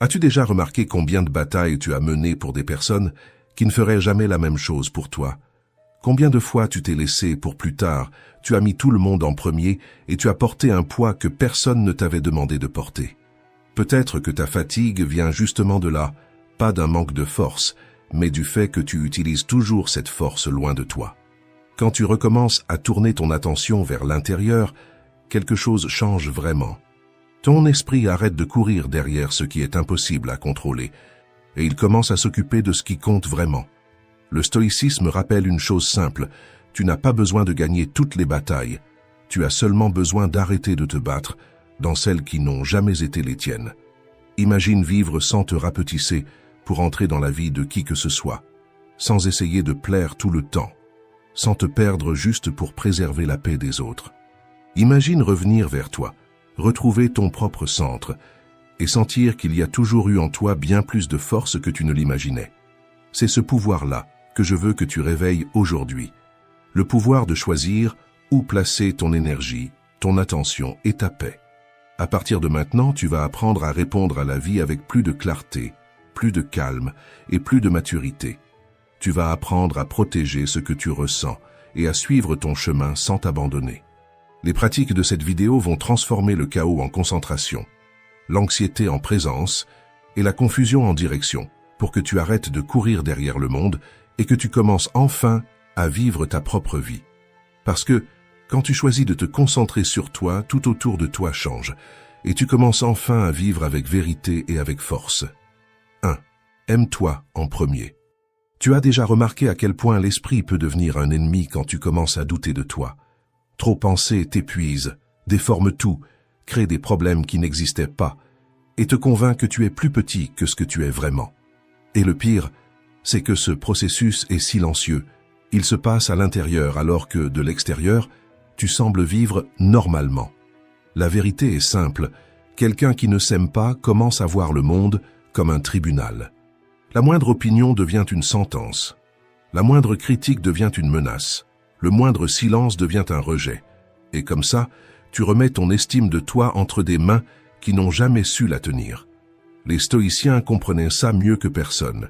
As-tu déjà remarqué combien de batailles tu as menées pour des personnes qui ne feraient jamais la même chose pour toi? Combien de fois tu t'es laissé pour plus tard, tu as mis tout le monde en premier et tu as porté un poids que personne ne t'avait demandé de porter? Peut-être que ta fatigue vient justement de là, pas d'un manque de force, mais du fait que tu utilises toujours cette force loin de toi. Quand tu recommences à tourner ton attention vers l'intérieur, quelque chose change vraiment. Ton esprit arrête de courir derrière ce qui est impossible à contrôler, et il commence à s'occuper de ce qui compte vraiment. Le stoïcisme rappelle une chose simple, tu n'as pas besoin de gagner toutes les batailles, tu as seulement besoin d'arrêter de te battre dans celles qui n'ont jamais été les tiennes. Imagine vivre sans te rapetisser pour entrer dans la vie de qui que ce soit, sans essayer de plaire tout le temps, sans te perdre juste pour préserver la paix des autres. Imagine revenir vers toi, retrouver ton propre centre et sentir qu'il y a toujours eu en toi bien plus de force que tu ne l'imaginais. C'est ce pouvoir-là que je veux que tu réveilles aujourd'hui. Le pouvoir de choisir où placer ton énergie, ton attention et ta paix. À partir de maintenant, tu vas apprendre à répondre à la vie avec plus de clarté, plus de calme et plus de maturité. Tu vas apprendre à protéger ce que tu ressens et à suivre ton chemin sans t'abandonner. Les pratiques de cette vidéo vont transformer le chaos en concentration, l'anxiété en présence et la confusion en direction pour que tu arrêtes de courir derrière le monde et que tu commences enfin à vivre ta propre vie. Parce que quand tu choisis de te concentrer sur toi, tout autour de toi change et tu commences enfin à vivre avec vérité et avec force. 1. Aime-toi en premier. Tu as déjà remarqué à quel point l'esprit peut devenir un ennemi quand tu commences à douter de toi. Trop penser t'épuise, déforme tout, crée des problèmes qui n'existaient pas et te convainc que tu es plus petit que ce que tu es vraiment. Et le pire, c'est que ce processus est silencieux. Il se passe à l'intérieur alors que, de l'extérieur, tu sembles vivre normalement. La vérité est simple. Quelqu'un qui ne s'aime pas commence à voir le monde comme un tribunal. La moindre opinion devient une sentence. La moindre critique devient une menace. Le moindre silence devient un rejet. Et comme ça, tu remets ton estime de toi entre des mains qui n'ont jamais su la tenir. Les stoïciens comprenaient ça mieux que personne.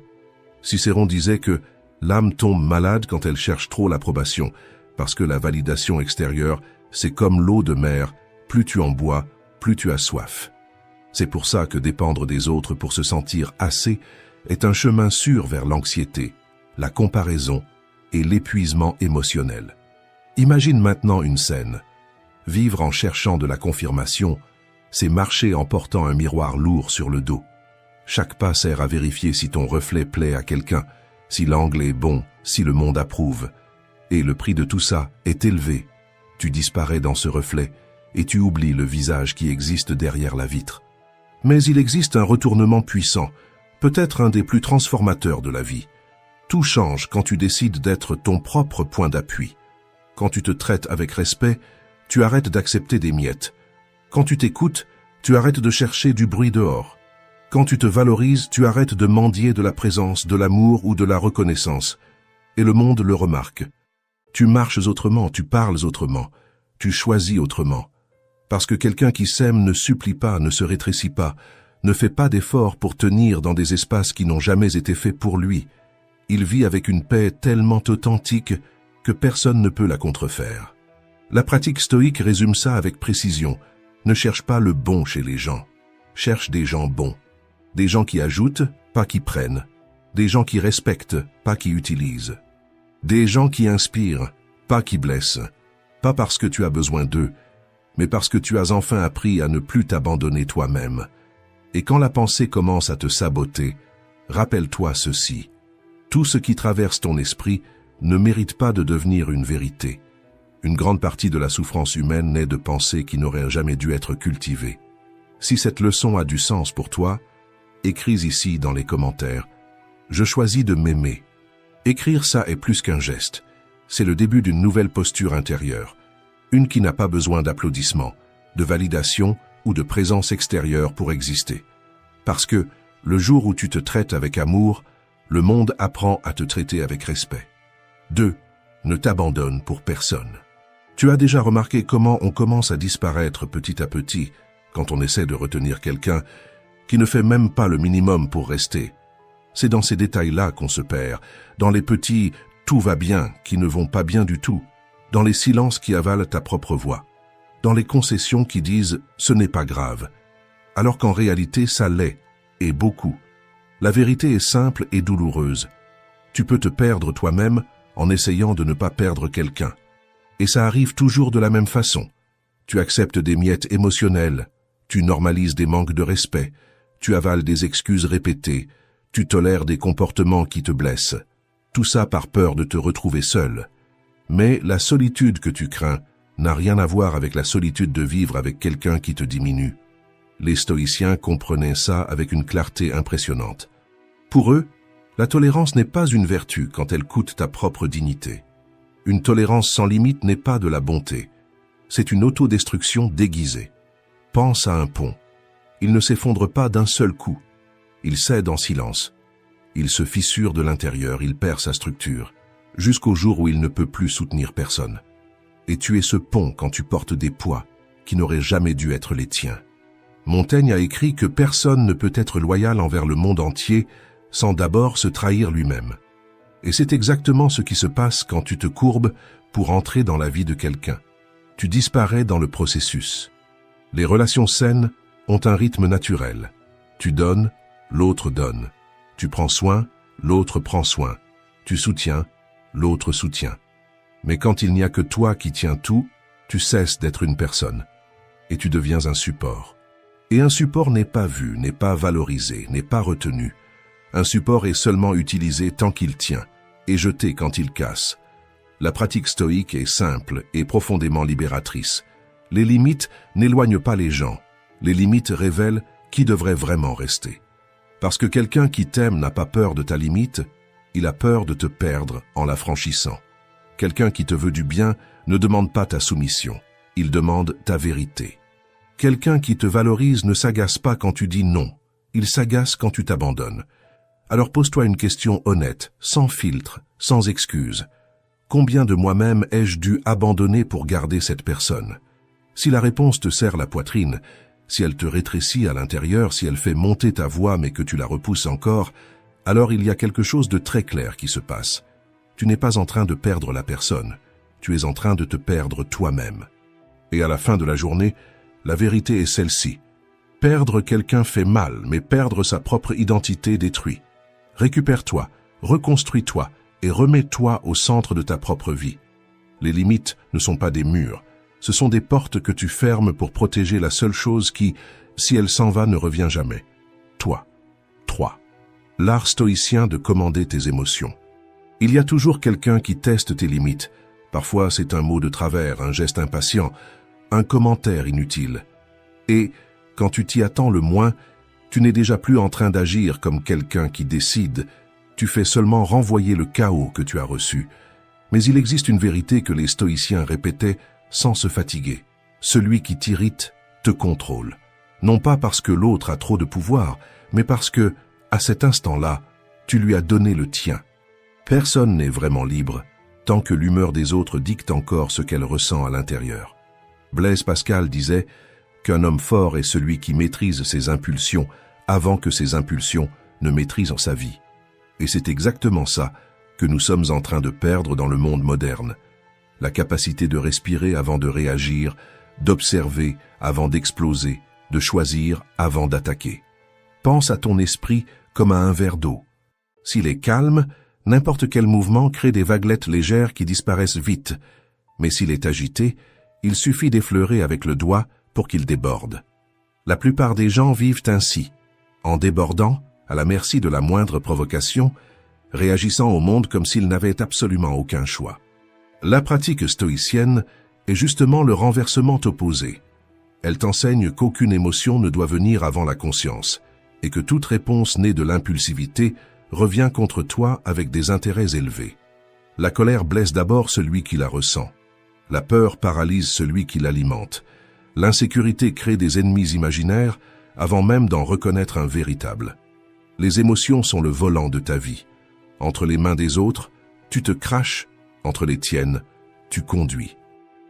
Cicéron disait que l'âme tombe malade quand elle cherche trop l'approbation, parce que la validation extérieure, c'est comme l'eau de mer, plus tu en bois, plus tu as soif. C'est pour ça que dépendre des autres pour se sentir assez est un chemin sûr vers l'anxiété, la comparaison et l'épuisement émotionnel. Imagine maintenant une scène. Vivre en cherchant de la confirmation, c'est marcher en portant un miroir lourd sur le dos. Chaque pas sert à vérifier si ton reflet plaît à quelqu'un, si l'angle est bon, si le monde approuve. Et le prix de tout ça est élevé. Tu disparais dans ce reflet et tu oublies le visage qui existe derrière la vitre. Mais il existe un retournement puissant, peut-être un des plus transformateurs de la vie. Tout change quand tu décides d'être ton propre point d'appui. Quand tu te traites avec respect, tu arrêtes d'accepter des miettes. Quand tu t'écoutes, tu arrêtes de chercher du bruit dehors. Quand tu te valorises, tu arrêtes de mendier de la présence, de l'amour ou de la reconnaissance. Et le monde le remarque. Tu marches autrement, tu parles autrement, tu choisis autrement. Parce que quelqu'un qui s'aime ne supplie pas, ne se rétrécit pas, ne fait pas d'efforts pour tenir dans des espaces qui n'ont jamais été faits pour lui. Il vit avec une paix tellement authentique que personne ne peut la contrefaire. La pratique stoïque résume ça avec précision. Ne cherche pas le bon chez les gens. Cherche des gens bons. Des gens qui ajoutent, pas qui prennent. Des gens qui respectent, pas qui utilisent. Des gens qui inspirent, pas qui blessent. Pas parce que tu as besoin d'eux, mais parce que tu as enfin appris à ne plus t'abandonner toi-même. Et quand la pensée commence à te saboter, rappelle-toi ceci. Tout ce qui traverse ton esprit ne mérite pas de devenir une vérité. Une grande partie de la souffrance humaine naît de pensées qui n'auraient jamais dû être cultivées. Si cette leçon a du sens pour toi, écris ici dans les commentaires. Je choisis de m'aimer. Écrire ça est plus qu'un geste. C'est le début d'une nouvelle posture intérieure. Une qui n'a pas besoin d'applaudissements, de validation ou de présence extérieure pour exister. Parce que, le jour où tu te traites avec amour, le monde apprend à te traiter avec respect. 2. Ne t'abandonne pour personne. Tu as déjà remarqué comment on commence à disparaître petit à petit quand on essaie de retenir quelqu'un qui ne fait même pas le minimum pour rester. C'est dans ces détails-là qu'on se perd, dans les petits « tout va bien » qui ne vont pas bien du tout, dans les silences qui avalent ta propre voix, dans les concessions qui disent « ce n'est pas grave », alors qu'en réalité ça l'est, et beaucoup. La vérité est simple et douloureuse. Tu peux te perdre toi-même en essayant de ne pas perdre quelqu'un. Et ça arrive toujours de la même façon. Tu acceptes des miettes émotionnelles, tu normalises des manques de respect, tu avales des excuses répétées, tu tolères des comportements qui te blessent. Tout ça par peur de te retrouver seul. Mais la solitude que tu crains n'a rien à voir avec la solitude de vivre avec quelqu'un qui te diminue. Les stoïciens comprenaient ça avec une clarté impressionnante. Pour eux, la tolérance n'est pas une vertu quand elle coûte ta propre dignité. Une tolérance sans limite n'est pas de la bonté. C'est une autodestruction déguisée. Pense à un pont. Il ne s'effondre pas d'un seul coup. Il cède en silence. Il se fissure de l'intérieur, il perd sa structure, jusqu'au jour où il ne peut plus soutenir personne. Et tu es ce pont quand tu portes des poids qui n'auraient jamais dû être les tiens. Montaigne a écrit que personne ne peut être loyal envers le monde entier sans d'abord se trahir lui-même. Et c'est exactement ce qui se passe quand tu te courbes pour entrer dans la vie de quelqu'un. Tu disparais dans le processus. Les relations saines ont un rythme naturel. Tu donnes, l'autre donne. Tu prends soin, l'autre prend soin. Tu soutiens, l'autre soutient. Mais quand il n'y a que toi qui tiens tout, tu cesses d'être une personne. Et tu deviens un support. Et un support n'est pas vu, n'est pas valorisé, n'est pas retenu. Un support est seulement utilisé tant qu'il tient, et jeté quand il casse. La pratique stoïque est simple et profondément libératrice. Les limites n'éloignent pas les gens. Les limites révèlent qui devrait vraiment rester. Parce que quelqu'un qui t'aime n'a pas peur de ta limite, il a peur de te perdre en la franchissant. Quelqu'un qui te veut du bien ne demande pas ta soumission, il demande ta vérité. Quelqu'un qui te valorise ne s'agace pas quand tu dis non, il s'agace quand tu t'abandonnes. Alors pose-toi une question honnête, sans filtre, sans excuse. Combien de moi-même ai-je dû abandonner pour garder cette personne? Si la réponse te serre la poitrine, si elle te rétrécit à l'intérieur, si elle fait monter ta voix mais que tu la repousses encore, alors il y a quelque chose de très clair qui se passe. Tu n'es pas en train de perdre la personne, tu es en train de te perdre toi-même. Et à la fin de la journée, la vérité est celle-ci. Perdre quelqu'un fait mal, mais perdre sa propre identité détruit. Récupère-toi, reconstruis-toi et remets-toi au centre de ta propre vie. Les limites ne sont pas des murs, ce sont des portes que tu fermes pour protéger la seule chose qui, si elle s'en va, ne revient jamais. Toi. 3. L'art stoïcien de commander tes émotions. Il y a toujours quelqu'un qui teste tes limites. Parfois c'est un mot de travers, un geste impatient, un commentaire inutile. Et, quand tu t'y attends le moins, tu n'es déjà plus en train d'agir comme quelqu'un qui décide, tu fais seulement renvoyer le chaos que tu as reçu. Mais il existe une vérité que les stoïciens répétaient sans se fatiguer. Celui qui t'irrite te contrôle. Non pas parce que l'autre a trop de pouvoir, mais parce que, à cet instant-là, tu lui as donné le tien. Personne n'est vraiment libre, tant que l'humeur des autres dicte encore ce qu'elle ressent à l'intérieur. Blaise Pascal disait qu'un homme fort est celui qui maîtrise ses impulsions avant que ces impulsions ne maîtrisent sa vie. Et c'est exactement ça que nous sommes en train de perdre dans le monde moderne. La capacité de respirer avant de réagir, d'observer avant d'exploser, de choisir avant d'attaquer. Pense à ton esprit comme à un verre d'eau. S'il est calme, n'importe quel mouvement crée des vaguelettes légères qui disparaissent vite. Mais s'il est agité, il suffit d'effleurer avec le doigt pour qu'il déborde. La plupart des gens vivent ainsi, en débordant, à la merci de la moindre provocation, réagissant au monde comme s'ils n'avaient absolument aucun choix. La pratique stoïcienne est justement le renversement opposé. Elle t'enseigne qu'aucune émotion ne doit venir avant la conscience, et que toute réponse née de l'impulsivité revient contre toi avec des intérêts élevés. La colère blesse d'abord celui qui la ressent. La peur paralyse celui qui l'alimente. L'insécurité crée des ennemis imaginaires avant même d'en reconnaître un véritable. Les émotions sont le volant de ta vie. Entre les mains des autres, tu te craches, entre les tiennes, tu conduis.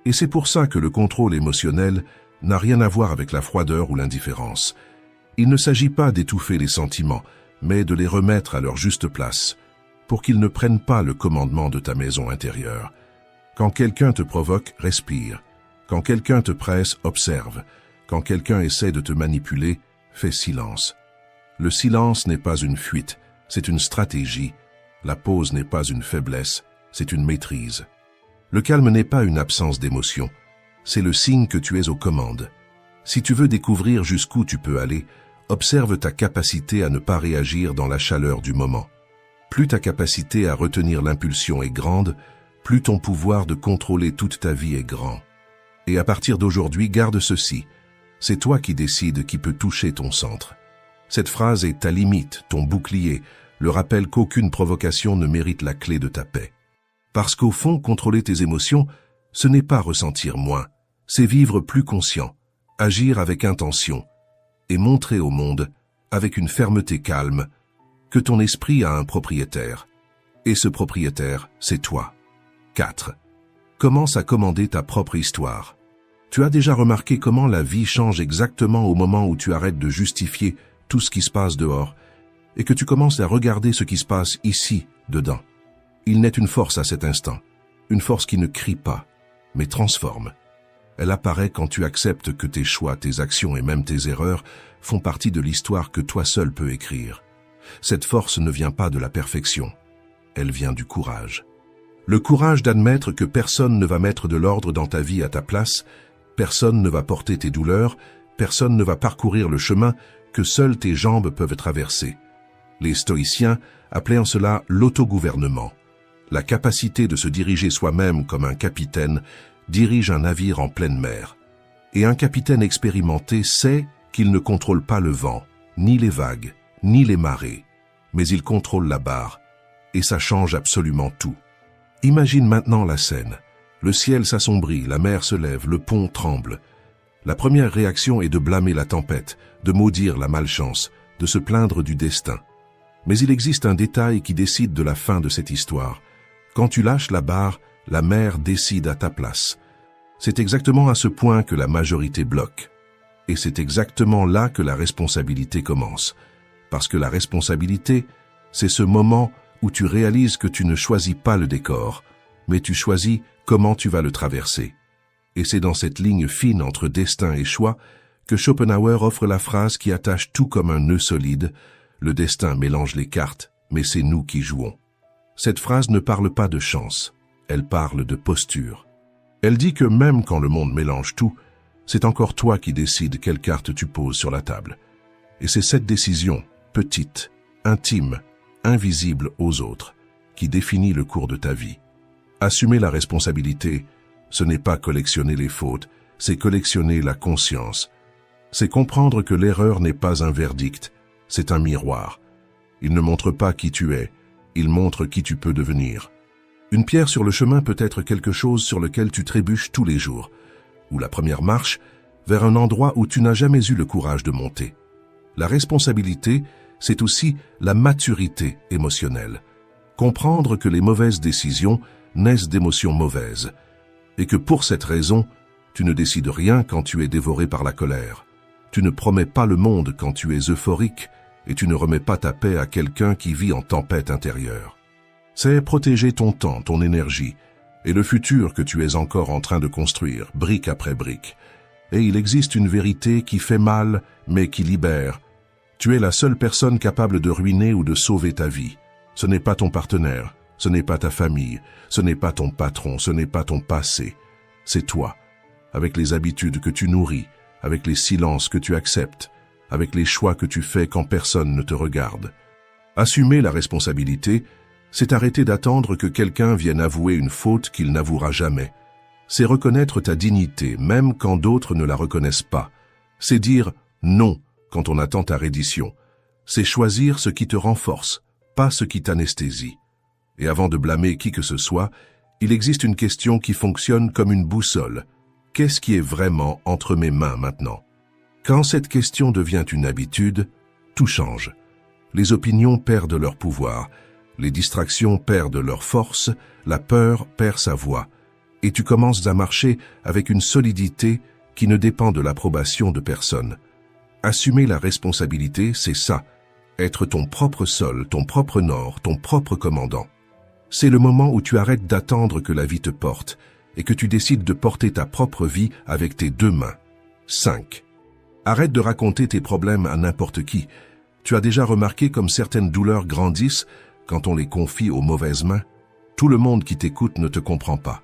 Et c'est pour ça que le contrôle émotionnel n'a rien à voir avec la froideur ou l'indifférence. Il ne s'agit pas d'étouffer les sentiments, mais de les remettre à leur juste place, pour qu'ils ne prennent pas le commandement de ta maison intérieure. Quand quelqu'un te provoque, respire. Quand quelqu'un te presse, observe. Quand quelqu'un essaie de te manipuler, fais silence. Le silence n'est pas une fuite, c'est une stratégie. La pause n'est pas une faiblesse, c'est une maîtrise. Le calme n'est pas une absence d'émotion, c'est le signe que tu es aux commandes. Si tu veux découvrir jusqu'où tu peux aller, observe ta capacité à ne pas réagir dans la chaleur du moment. Plus ta capacité à retenir l'impulsion est grande, plus ton pouvoir de contrôler toute ta vie est grand. Et à partir d'aujourd'hui, garde ceci. C'est toi qui décides qui peut toucher ton centre. Cette phrase est ta limite, ton bouclier, le rappel qu'aucune provocation ne mérite la clé de ta paix. Parce qu'au fond, contrôler tes émotions, ce n'est pas ressentir moins, c'est vivre plus conscient, agir avec intention, et montrer au monde, avec une fermeté calme, que ton esprit a un propriétaire. Et ce propriétaire, c'est toi. 4. Commence à commander ta propre histoire. Tu as déjà remarqué comment la vie change exactement au moment où tu arrêtes de justifier tout ce qui se passe dehors et que tu commences à regarder ce qui se passe ici, dedans. Il naît une force à cet instant, une force qui ne crie pas, mais transforme. Elle apparaît quand tu acceptes que tes choix, tes actions et même tes erreurs font partie de l'histoire que toi seul peux écrire. Cette force ne vient pas de la perfection, elle vient du courage. Le courage d'admettre que personne ne va mettre de l'ordre dans ta vie à ta place, personne ne va porter tes douleurs, personne ne va parcourir le chemin que seules tes jambes peuvent traverser. Les stoïciens appelaient en cela l'autogouvernement. La capacité de se diriger soi-même comme un capitaine dirige un navire en pleine mer. Et un capitaine expérimenté sait qu'il ne contrôle pas le vent, ni les vagues, ni les marées, mais il contrôle la barre, et ça change absolument tout. Imagine maintenant la scène. Le ciel s'assombrit, la mer se lève, le pont tremble. La première réaction est de blâmer la tempête, de maudire la malchance, de se plaindre du destin. Mais il existe un détail qui décide de la fin de cette histoire. Quand tu lâches la barre, la mer décide à ta place. C'est exactement à ce point que la majorité bloque. Et c'est exactement là que la responsabilité commence. Parce que la responsabilité, c'est ce moment où tu réalises que tu ne choisis pas le décor, mais tu choisis comment tu vas le traverser. Et c'est dans cette ligne fine entre destin et choix que Schopenhauer offre la phrase qui attache tout comme un nœud solide. Le destin mélange les cartes, mais c'est nous qui jouons. Cette phrase ne parle pas de chance, elle parle de posture. Elle dit que même quand le monde mélange tout, c'est encore toi qui décides quelle carte tu poses sur la table. Et c'est cette décision, petite, intime, invisible aux autres, qui définit le cours de ta vie. Assumer la responsabilité, ce n'est pas collectionner les fautes, c'est collectionner la conscience. C'est comprendre que l'erreur n'est pas un verdict, c'est un miroir. Il ne montre pas qui tu es, il montre qui tu peux devenir. Une pierre sur le chemin peut être quelque chose sur lequel tu trébuches tous les jours, ou la première marche vers un endroit où tu n'as jamais eu le courage de monter. La responsabilité, c'est aussi la maturité émotionnelle. Comprendre que les mauvaises décisions naissent d'émotions mauvaises, et que pour cette raison, tu ne décides rien quand tu es dévoré par la colère. Tu ne promets pas le monde quand tu es euphorique, et tu ne remets pas ta paix à quelqu'un qui vit en tempête intérieure. C'est protéger ton temps, ton énergie, et le futur que tu es encore en train de construire, brique après brique. Et il existe une vérité qui fait mal, mais qui libère. Tu es la seule personne capable de ruiner ou de sauver ta vie. Ce n'est pas ton partenaire, ce n'est pas ta famille, ce n'est pas ton patron, ce n'est pas ton passé. C'est toi, avec les habitudes que tu nourris, avec les silences que tu acceptes, avec les choix que tu fais quand personne ne te regarde. Assumer la responsabilité, c'est arrêter d'attendre que quelqu'un vienne avouer une faute qu'il n'avouera jamais. C'est reconnaître ta dignité, même quand d'autres ne la reconnaissent pas. C'est dire non quand on attend ta reddition. C'est choisir ce qui te renforce, pas ce qui t'anesthésie. Et avant de blâmer qui que ce soit, il existe une question qui fonctionne comme une boussole. Qu'est-ce qui est vraiment entre mes mains maintenant? Quand cette question devient une habitude, tout change. Les opinions perdent leur pouvoir, les distractions perdent leur force, la peur perd sa voix, et tu commences à marcher avec une solidité qui ne dépend de l'approbation de personne. Assumer la responsabilité, c'est ça. Être ton propre sol, ton propre nord, ton propre commandant. C'est le moment où tu arrêtes d'attendre que la vie te porte et que tu décides de porter ta propre vie avec tes deux mains. 5. Arrête de raconter tes problèmes à n'importe qui. Tu as déjà remarqué comme certaines douleurs grandissent quand on les confie aux mauvaises mains? Tout le monde qui t'écoute ne te comprend pas.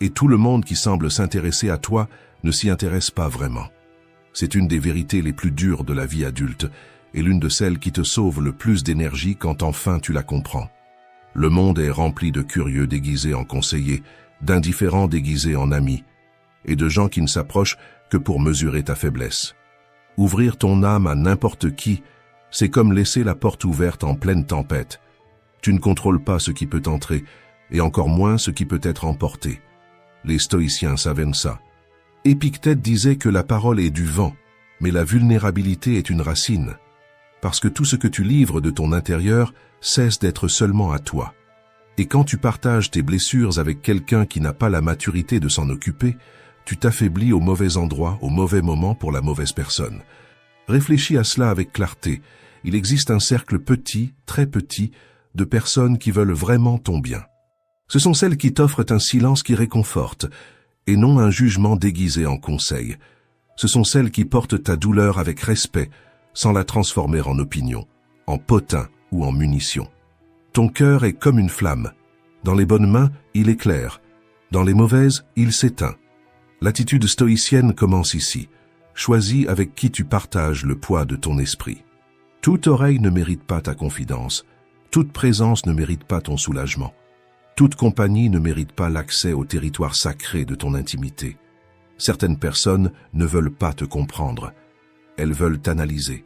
Et tout le monde qui semble s'intéresser à toi ne s'y intéresse pas vraiment. C'est une des vérités les plus dures de la vie adulte et l'une de celles qui te sauve le plus d'énergie quand enfin tu la comprends. Le monde est rempli de curieux déguisés en conseillers, d'indifférents déguisés en amis, et de gens qui ne s'approchent que pour mesurer ta faiblesse. Ouvrir ton âme à n'importe qui, c'est comme laisser la porte ouverte en pleine tempête. Tu ne contrôles pas ce qui peut entrer, et encore moins ce qui peut être emporté. Les stoïciens savaient ça. Épictète disait que la parole est du vent, mais la vulnérabilité est une racine, parce que tout ce que tu livres de ton intérieur cesse d'être seulement à toi. Et quand tu partages tes blessures avec quelqu'un qui n'a pas la maturité de s'en occuper, tu t'affaiblis au mauvais endroit, au mauvais moment pour la mauvaise personne. Réfléchis à cela avec clarté. Il existe un cercle petit, très petit, de personnes qui veulent vraiment ton bien. Ce sont celles qui t'offrent un silence qui réconforte, et non un jugement déguisé en conseil. Ce sont celles qui portent ta douleur avec respect, sans la transformer en opinion, en potin ou en munition. Ton cœur est comme une flamme. Dans les bonnes mains, il éclaire. Dans les mauvaises, il s'éteint. L'attitude stoïcienne commence ici. Choisis avec qui tu partages le poids de ton esprit. Toute oreille ne mérite pas ta confidence. Toute présence ne mérite pas ton soulagement. Toute compagnie ne mérite pas l'accès au territoire sacré de ton intimité. Certaines personnes ne veulent pas te comprendre. Elles veulent t'analyser.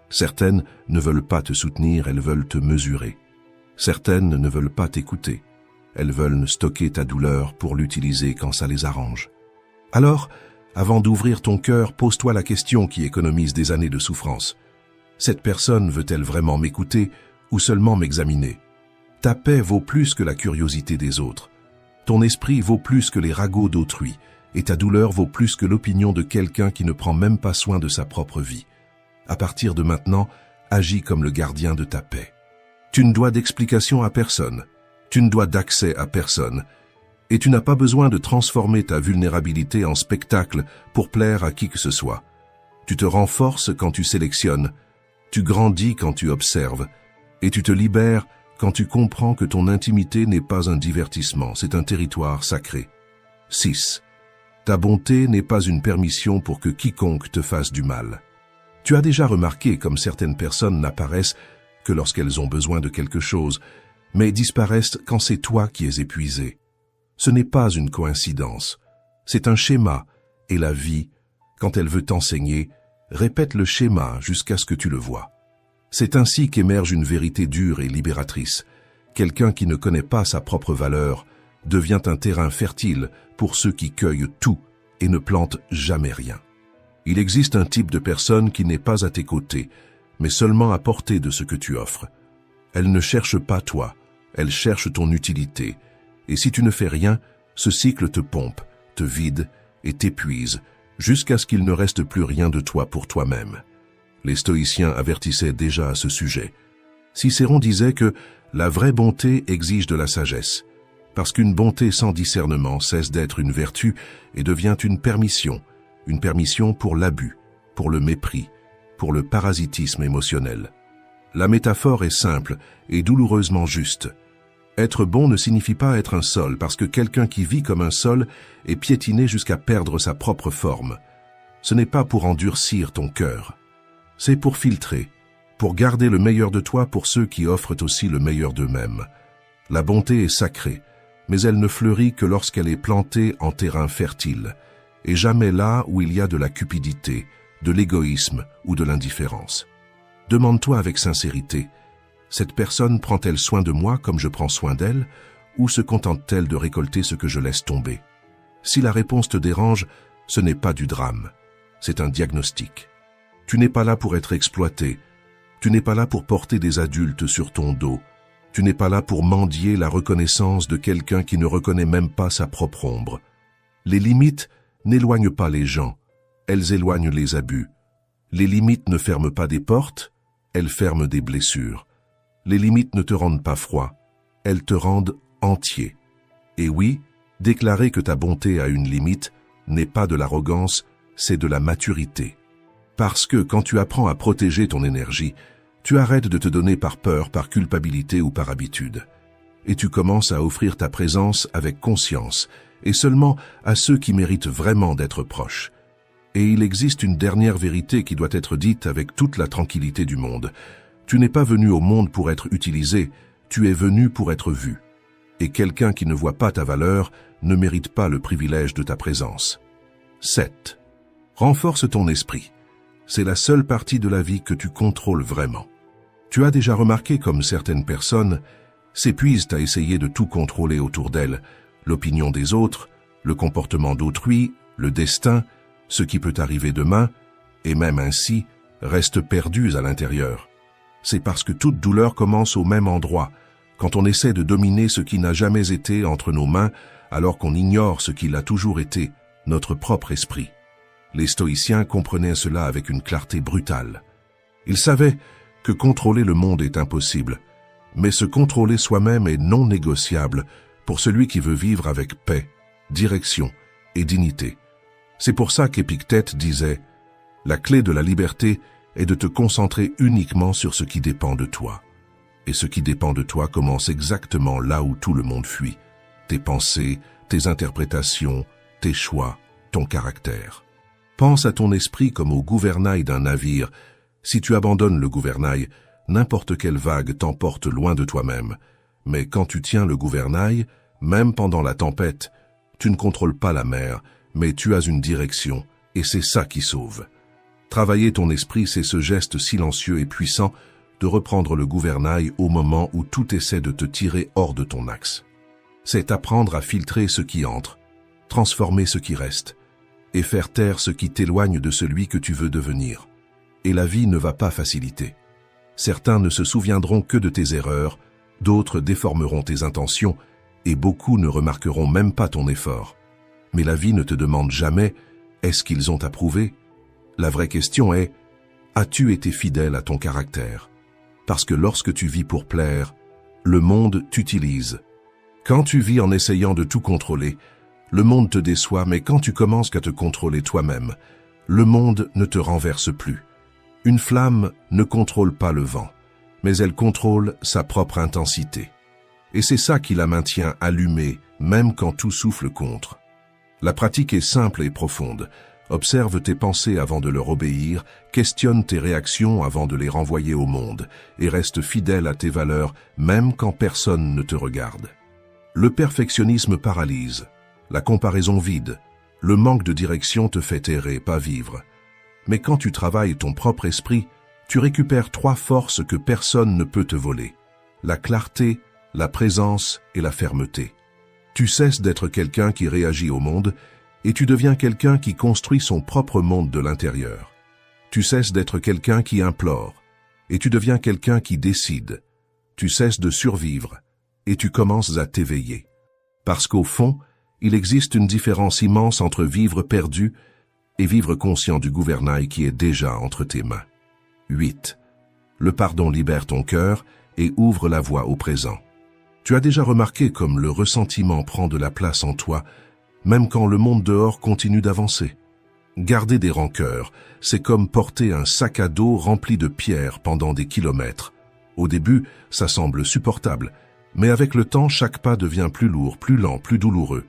Certaines ne veulent pas te soutenir, elles veulent te mesurer. Certaines ne veulent pas t'écouter. Elles veulent stocker ta douleur pour l'utiliser quand ça les arrange. Alors, avant d'ouvrir ton cœur, pose-toi la question qui économise des années de souffrance. Cette personne veut-elle vraiment m'écouter ou seulement m'examiner? Ta paix vaut plus que la curiosité des autres. Ton esprit vaut plus que les ragots d'autrui, et ta douleur vaut plus que l'opinion de quelqu'un qui ne prend même pas soin de sa propre vie. À partir de maintenant, agis comme le gardien de ta paix. Tu ne dois d'explication à personne, tu ne dois d'accès à personne, et tu n'as pas besoin de transformer ta vulnérabilité en spectacle pour plaire à qui que ce soit. Tu te renforces quand tu sélectionnes, tu grandis quand tu observes, et tu te libères quand tu comprends que ton intimité n'est pas un divertissement, c'est un territoire sacré. 6. Ta bonté n'est pas une permission pour que quiconque te fasse du mal. Tu as déjà remarqué comme certaines personnes n'apparaissent que lorsqu'elles ont besoin de quelque chose, mais disparaissent quand c'est toi qui es épuisé. Ce n'est pas une coïncidence, c'est un schéma, et la vie, quand elle veut t'enseigner, répète le schéma jusqu'à ce que tu le vois. C'est ainsi qu'émerge une vérité dure et libératrice. Quelqu'un qui ne connaît pas sa propre valeur devient un terrain fertile pour ceux qui cueillent tout et ne plantent jamais rien. Il existe un type de personne qui n'est pas à tes côtés, mais seulement à portée de ce que tu offres. Elle ne cherche pas toi, elle cherche ton utilité. Et si tu ne fais rien, ce cycle te pompe, te vide et t'épuise, jusqu'à ce qu'il ne reste plus rien de toi pour toi-même. Les stoïciens avertissaient déjà à ce sujet. Cicéron disait que la vraie bonté exige de la sagesse, parce qu'une bonté sans discernement cesse d'être une vertu et devient une permission pour l'abus, pour le mépris, pour le parasitisme émotionnel. La métaphore est simple et douloureusement juste. Être bon ne signifie pas être un sol, parce que quelqu'un qui vit comme un sol est piétiné jusqu'à perdre sa propre forme. Ce n'est pas pour endurcir ton cœur. C'est pour filtrer, pour garder le meilleur de toi pour ceux qui offrent aussi le meilleur d'eux-mêmes. La bonté est sacrée, mais elle ne fleurit que lorsqu'elle est plantée en terrain fertile, et jamais là où il y a de la cupidité, de l'égoïsme ou de l'indifférence. Demande-toi avec sincérité, cette personne prend-elle soin de moi comme je prends soin d'elle, ou se contente-t-elle de récolter ce que je laisse tomber? Si la réponse te dérange, ce n'est pas du drame, c'est un diagnostic. Tu n'es pas là pour être exploité, tu n'es pas là pour porter des adultes sur ton dos, tu n'es pas là pour mendier la reconnaissance de quelqu'un qui ne reconnaît même pas sa propre ombre. Les limites n'éloignent pas les gens, elles éloignent les abus. Les limites ne ferment pas des portes, elles ferment des blessures. Les limites ne te rendent pas froid, elles te rendent entier. Et oui, déclarer que ta bonté a une limite n'est pas de l'arrogance, c'est de la maturité. Parce que quand tu apprends à protéger ton énergie, tu arrêtes de te donner par peur, par culpabilité ou par habitude. Et tu commences à offrir ta présence avec conscience, et seulement à ceux qui méritent vraiment d'être proches. Et il existe une dernière vérité qui doit être dite avec toute la tranquillité du monde. Tu n'es pas venu au monde pour être utilisé, tu es venu pour être vu. Et quelqu'un qui ne voit pas ta valeur ne mérite pas le privilège de ta présence. 7. Renforce ton esprit. C'est la seule partie de la vie que tu contrôles vraiment. Tu as déjà remarqué comme certaines personnes s'épuisent à essayer de tout contrôler autour d'elles, l'opinion des autres, le comportement d'autrui, le destin, ce qui peut arriver demain, et même ainsi, restent perdues à l'intérieur. C'est parce que toute douleur commence au même endroit, quand on essaie de dominer ce qui n'a jamais été entre nos mains, alors qu'on ignore ce qui l'a toujours été, notre propre esprit. Les stoïciens comprenaient cela avec une clarté brutale. Ils savaient que contrôler le monde est impossible, mais se contrôler soi-même est non négociable pour celui qui veut vivre avec paix, direction et dignité. C'est pour ça qu'Épictète disait « La clé de la liberté est de te concentrer uniquement sur ce qui dépend de toi. » Et ce qui dépend de toi commence exactement là où tout le monde fuit. Tes pensées, tes interprétations, tes choix, ton caractère. Pense à ton esprit comme au gouvernail d'un navire. Si tu abandonnes le gouvernail, n'importe quelle vague t'emporte loin de toi-même. Mais quand tu tiens le gouvernail, même pendant la tempête, tu ne contrôles pas la mer, mais tu as une direction, et c'est ça qui sauve. Travailler ton esprit, c'est ce geste silencieux et puissant de reprendre le gouvernail au moment où tout essaie de te tirer hors de ton axe. C'est apprendre à filtrer ce qui entre, transformer ce qui reste, et faire taire ce qui t'éloigne de celui que tu veux devenir. Et la vie ne va pas faciliter. Certains ne se souviendront que de tes erreurs, d'autres déformeront tes intentions, et beaucoup ne remarqueront même pas ton effort. Mais la vie ne te demande jamais « est-ce qu'ils ont approuvé ?» La vraie question est « as-tu été fidèle à ton caractère ?» Parce que lorsque tu vis pour plaire, le monde t'utilise. Quand tu vis en essayant de tout contrôler, le monde te déçoit, mais quand tu commences à te contrôler toi-même, le monde ne te renverse plus. Une flamme ne contrôle pas le vent, mais elle contrôle sa propre intensité. Et c'est ça qui la maintient allumée, même quand tout souffle contre. La pratique est simple et profonde. Observe tes pensées avant de leur obéir, questionne tes réactions avant de les renvoyer au monde, et reste fidèle à tes valeurs, même quand personne ne te regarde. Le perfectionnisme paralyse, la comparaison vide, le manque de direction te fait errer, pas vivre. Mais quand tu travailles ton propre esprit, tu récupères 3 forces que personne ne peut te voler. La clarté, la présence et la fermeté. Tu cesses d'être quelqu'un qui réagit au monde, et tu deviens quelqu'un qui construit son propre monde de l'intérieur. Tu cesses d'être quelqu'un qui implore, et tu deviens quelqu'un qui décide. Tu cesses de survivre, et tu commences à t'éveiller. Parce qu'au fond, il existe une différence immense entre vivre perdu et vivre conscient du gouvernail qui est déjà entre tes mains. 8. Le pardon libère ton cœur et ouvre la voie au présent. Tu as déjà remarqué comme le ressentiment prend de la place en toi, même quand le monde dehors continue d'avancer. Garder des rancœurs, c'est comme porter un sac à dos rempli de pierres pendant des kilomètres. Au début, ça semble supportable, mais avec le temps, chaque pas devient plus lourd, plus lent, plus douloureux.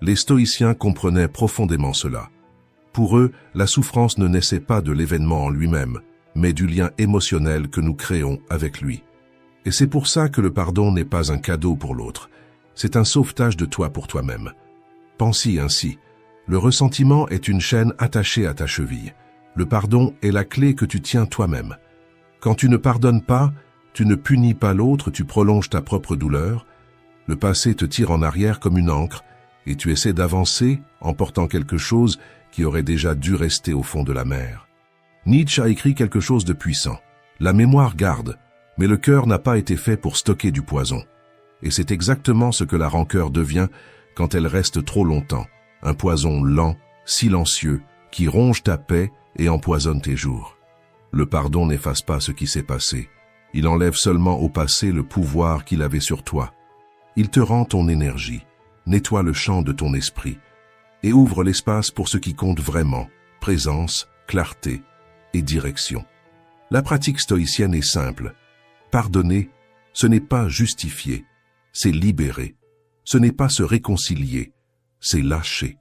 Les stoïciens comprenaient profondément cela. Pour eux, la souffrance ne naissait pas de l'événement en lui-même, mais du lien émotionnel que nous créons avec lui. Et c'est pour ça que le pardon n'est pas un cadeau pour l'autre, c'est un sauvetage de toi pour toi-même. Pense-y ainsi, le ressentiment est une chaîne attachée à ta cheville. Le pardon est la clé que tu tiens toi-même. Quand tu ne pardonnes pas, tu ne punis pas l'autre, tu prolonges ta propre douleur. Le passé te tire en arrière comme une ancre, et tu essaies d'avancer en portant quelque chose qui aurait déjà dû rester au fond de la mer. Nietzsche a écrit quelque chose de puissant. La mémoire garde, mais le cœur n'a pas été fait pour stocker du poison. Et c'est exactement ce que la rancœur devient quand elle reste trop longtemps. Un poison lent, silencieux, qui ronge ta paix et empoisonne tes jours. Le pardon n'efface pas ce qui s'est passé. Il enlève seulement au passé le pouvoir qu'il avait sur toi. Il te rend ton énergie, nettoie le champ de ton esprit et ouvre l'espace pour ce qui compte vraiment, présence, clarté et direction. La pratique stoïcienne est simple. Pardonner, ce n'est pas justifier, c'est libérer. Ce n'est pas se réconcilier, c'est lâcher.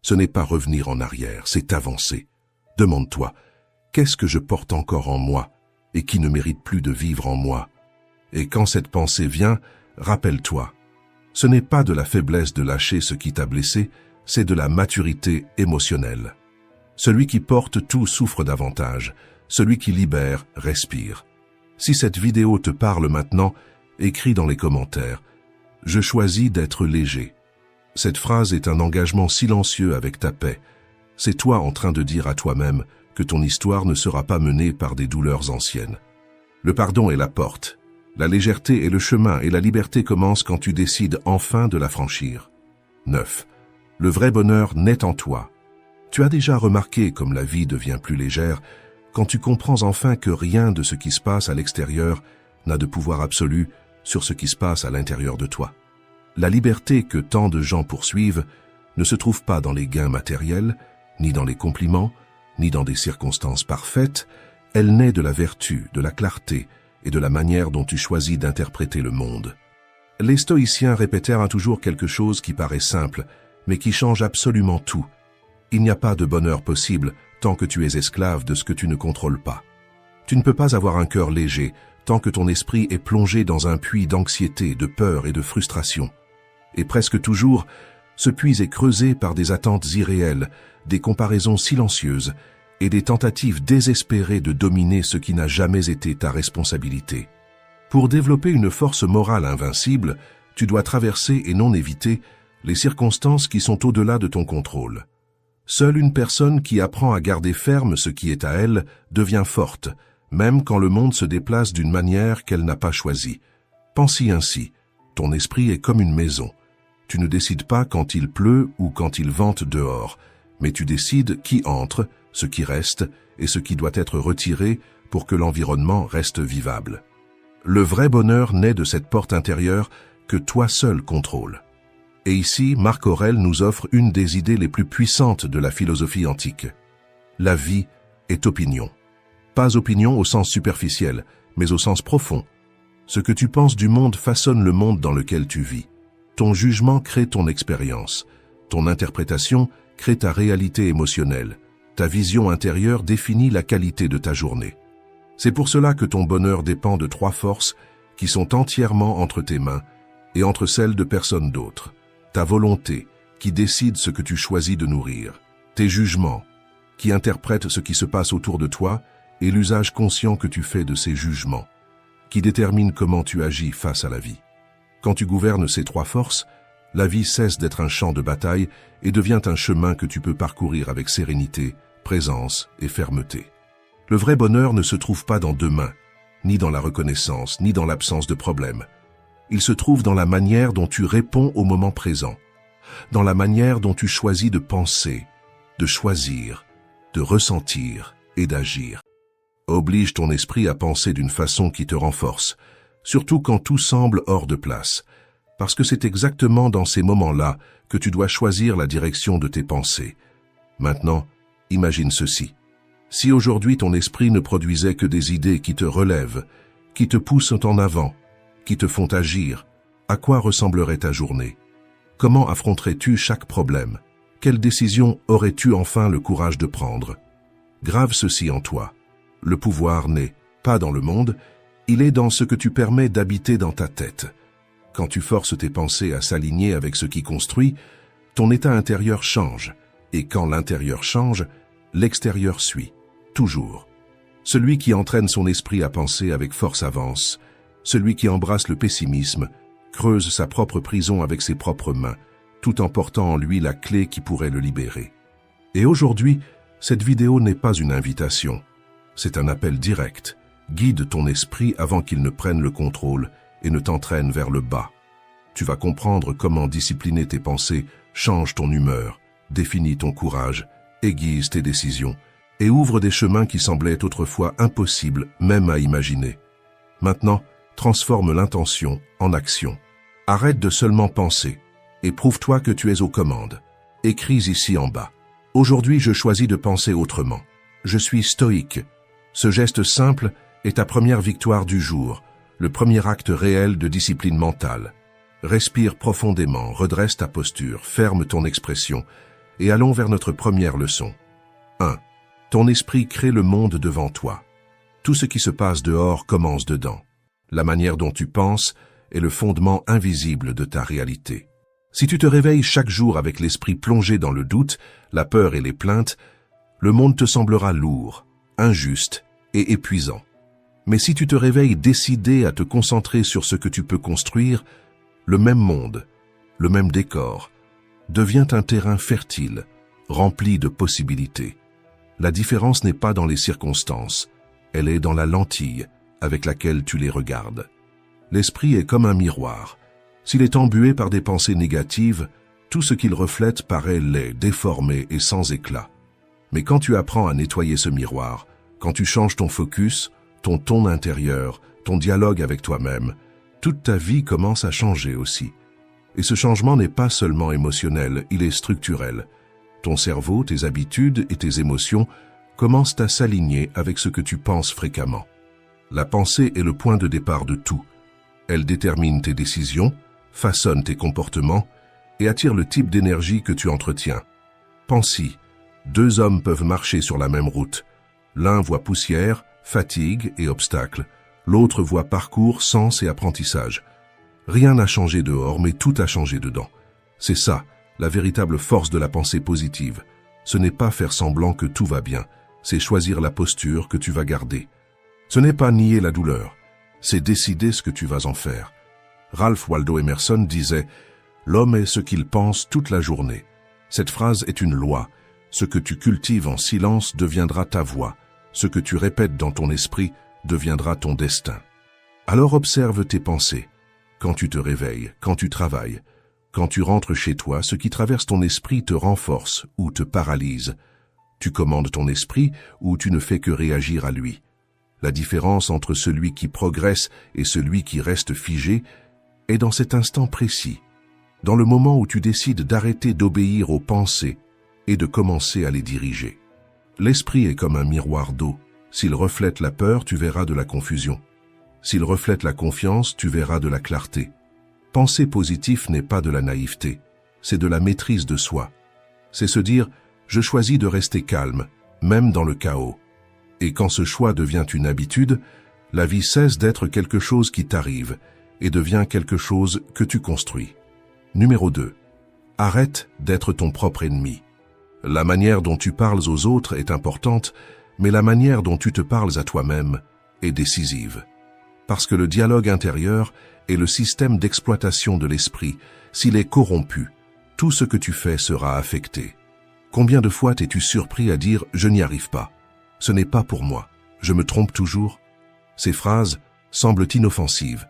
Ce n'est pas revenir en arrière, c'est avancer. Demande-toi, qu'est-ce que je porte encore en moi et qui ne mérite plus de vivre en moi? Et quand cette pensée vient, rappelle-toi, ce n'est pas de la faiblesse de lâcher ce qui t'a blessé, c'est de la maturité émotionnelle. Celui qui porte tout souffre davantage, celui qui libère respire. Si cette vidéo te parle maintenant, écris dans les commentaires « Je choisis d'être léger ». Cette phrase est un engagement silencieux avec ta paix. C'est toi en train de dire à toi-même que ton histoire ne sera pas menée par des douleurs anciennes. Le pardon est la porte. La légèreté est le chemin et la liberté commence quand tu décides enfin de la franchir. 9. Le vrai bonheur naît en toi. Tu as déjà remarqué comme la vie devient plus légère quand tu comprends enfin que rien de ce qui se passe à l'extérieur n'a de pouvoir absolu sur ce qui se passe à l'intérieur de toi. La liberté que tant de gens poursuivent ne se trouve pas dans les gains matériels, ni dans les compliments, ni dans des circonstances parfaites. Elle naît de la vertu, de la clarté et de la manière dont tu choisis d'interpréter le monde. Les stoïciens répétèrent toujours quelque chose qui paraît simple, mais qui change absolument tout. Il n'y a pas de bonheur possible tant que tu es esclave de ce que tu ne contrôles pas. Tu ne peux pas avoir un cœur léger tant que ton esprit est plongé dans un puits d'anxiété, de peur et de frustration. Et presque toujours, ce puits est creusé par des attentes irréelles, des comparaisons silencieuses et des tentatives désespérées de dominer ce qui n'a jamais été ta responsabilité. Pour développer une force morale invincible, tu dois traverser et non éviter les circonstances qui sont au-delà de ton contrôle. Seule une personne qui apprend à garder ferme ce qui est à elle devient forte, même quand le monde se déplace d'une manière qu'elle n'a pas choisie. Pense-y ainsi, ton esprit est comme une maison. Tu ne décides pas quand il pleut ou quand il vente dehors, mais tu décides qui entre, ce qui reste et ce qui doit être retiré pour que l'environnement reste vivable. Le vrai bonheur naît de cette porte intérieure que toi seul contrôles. Et ici, Marc Aurèle nous offre une des idées les plus puissantes de la philosophie antique. La vie est opinion. Pas opinion au sens superficiel, mais au sens profond. Ce que tu penses du monde façonne le monde dans lequel tu vis. Ton jugement crée ton expérience. Ton interprétation crée ta réalité émotionnelle. Ta vision intérieure définit la qualité de ta journée. C'est pour cela que ton bonheur dépend de 3 forces qui sont entièrement entre tes mains et entre celles de personne d'autre. Ta volonté, qui décide ce que tu choisis de nourrir. Tes jugements, qui interprètent ce qui se passe autour de toi, et l'usage conscient que tu fais de ces jugements, qui détermine comment tu agis face à la vie. Quand tu gouvernes ces 3 forces, la vie cesse d'être un champ de bataille et devient un chemin que tu peux parcourir avec sérénité, présence et fermeté. Le vrai bonheur ne se trouve pas dans 2 mains, ni dans la reconnaissance, ni dans l'absence de problème. Il se trouve dans la manière dont tu réponds au moment présent, dans la manière dont tu choisis de penser, de choisir, de ressentir et d'agir. Oblige ton esprit à penser d'une façon qui te renforce, surtout quand tout semble hors de place, parce que c'est exactement dans ces moments-là que tu dois choisir la direction de tes pensées. Maintenant, imagine ceci. Si aujourd'hui ton esprit ne produisait que des idées qui te relèvent, qui te poussent en avant, qui te font agir, à quoi ressemblerait ta journée? Comment affronterais-tu chaque problème? Quelle décision aurais-tu enfin le courage de prendre? Grave ceci en toi. Le pouvoir n'est pas dans le monde, il est dans ce que tu permets d'habiter dans ta tête. Quand tu forces tes pensées à s'aligner avec ce qui construit, ton état intérieur change, et quand l'intérieur change, l'extérieur suit, toujours. Celui qui entraîne son esprit à penser avec force avance. Celui qui embrasse le pessimisme creuse sa propre prison avec ses propres mains, tout en portant en lui la clé qui pourrait le libérer. Et aujourd'hui, cette vidéo n'est pas une invitation. C'est un appel direct. Guide ton esprit avant qu'il ne prenne le contrôle et ne t'entraîne vers le bas. Tu vas comprendre comment discipliner tes pensées change ton humeur, définit ton courage, aiguise tes décisions et ouvre des chemins qui semblaient autrefois impossibles même à imaginer. Maintenant, transforme l'intention en action. Arrête de seulement penser et prouve-toi que tu es aux commandes. Écris ici en bas. Aujourd'hui, je choisis de penser autrement. Je suis stoïque. Ce geste simple est ta première victoire du jour, le premier acte réel de discipline mentale. Respire profondément, redresse ta posture, ferme ton expression et allons vers notre première leçon. 1. Ton esprit crée le monde devant toi. Tout ce qui se passe dehors commence dedans. La manière dont tu penses est le fondement invisible de ta réalité. Si tu te réveilles chaque jour avec l'esprit plongé dans le doute, la peur et les plaintes, le monde te semblera lourd, injuste et épuisant. Mais si tu te réveilles décidé à te concentrer sur ce que tu peux construire, le même monde, le même décor, devient un terrain fertile, rempli de possibilités. La différence n'est pas dans les circonstances, elle est dans la lentille avec laquelle tu les regardes. L'esprit est comme un miroir. S'il est embué par des pensées négatives, tout ce qu'il reflète paraît laid, déformé et sans éclat. Mais quand tu apprends à nettoyer ce miroir, quand tu changes ton focus, ton ton intérieur, ton dialogue avec toi-même, toute ta vie commence à changer aussi. Et ce changement n'est pas seulement émotionnel, il est structurel. Ton cerveau, tes habitudes et tes émotions commencent à s'aligner avec ce que tu penses fréquemment. La pensée est le point de départ de tout. Elle détermine tes décisions, façonne tes comportements et attire le type d'énergie que tu entretiens. Pense-y, 2 hommes peuvent marcher sur la même route. L'un voit poussière, fatigue et obstacles. L'autre voit parcours, sens et apprentissage. Rien n'a changé dehors, mais tout a changé dedans. C'est ça, la véritable force de la pensée positive. Ce n'est pas faire semblant que tout va bien, c'est choisir la posture que tu vas garder. Ce n'est pas nier la douleur, c'est décider ce que tu vas en faire. Ralph Waldo Emerson disait « L'homme est ce qu'il pense toute la journée ». Cette phrase est une loi. Ce que tu cultives en silence deviendra ta voix. Ce que tu répètes dans ton esprit deviendra ton destin. Alors observe tes pensées. Quand tu te réveilles, quand tu travailles, quand tu rentres chez toi, ce qui traverse ton esprit te renforce ou te paralyse. Tu commandes ton esprit ou tu ne fais que réagir à lui. La différence entre celui qui progresse et celui qui reste figé est dans cet instant précis, dans le moment où tu décides d'arrêter d'obéir aux pensées et de commencer à les diriger. L'esprit est comme un miroir d'eau. S'il reflète la peur, tu verras de la confusion. S'il reflète la confiance, tu verras de la clarté. Penser positif n'est pas de la naïveté, c'est de la maîtrise de soi. C'est se dire « je choisis de rester calme, même dans le chaos ». Et quand ce choix devient une habitude, la vie cesse d'être quelque chose qui t'arrive et devient quelque chose que tu construis. Numéro 2. Arrête d'être ton propre ennemi. La manière dont tu parles aux autres est importante, mais la manière dont tu te parles à toi-même est décisive. Parce que le dialogue intérieur est le système d'exploitation de l'esprit. S'il est corrompu, tout ce que tu fais sera affecté. Combien de fois t'es-tu surpris à dire « je n'y arrive pas ». Ce n'est pas pour moi. Je me trompe toujours. Ces phrases semblent inoffensives,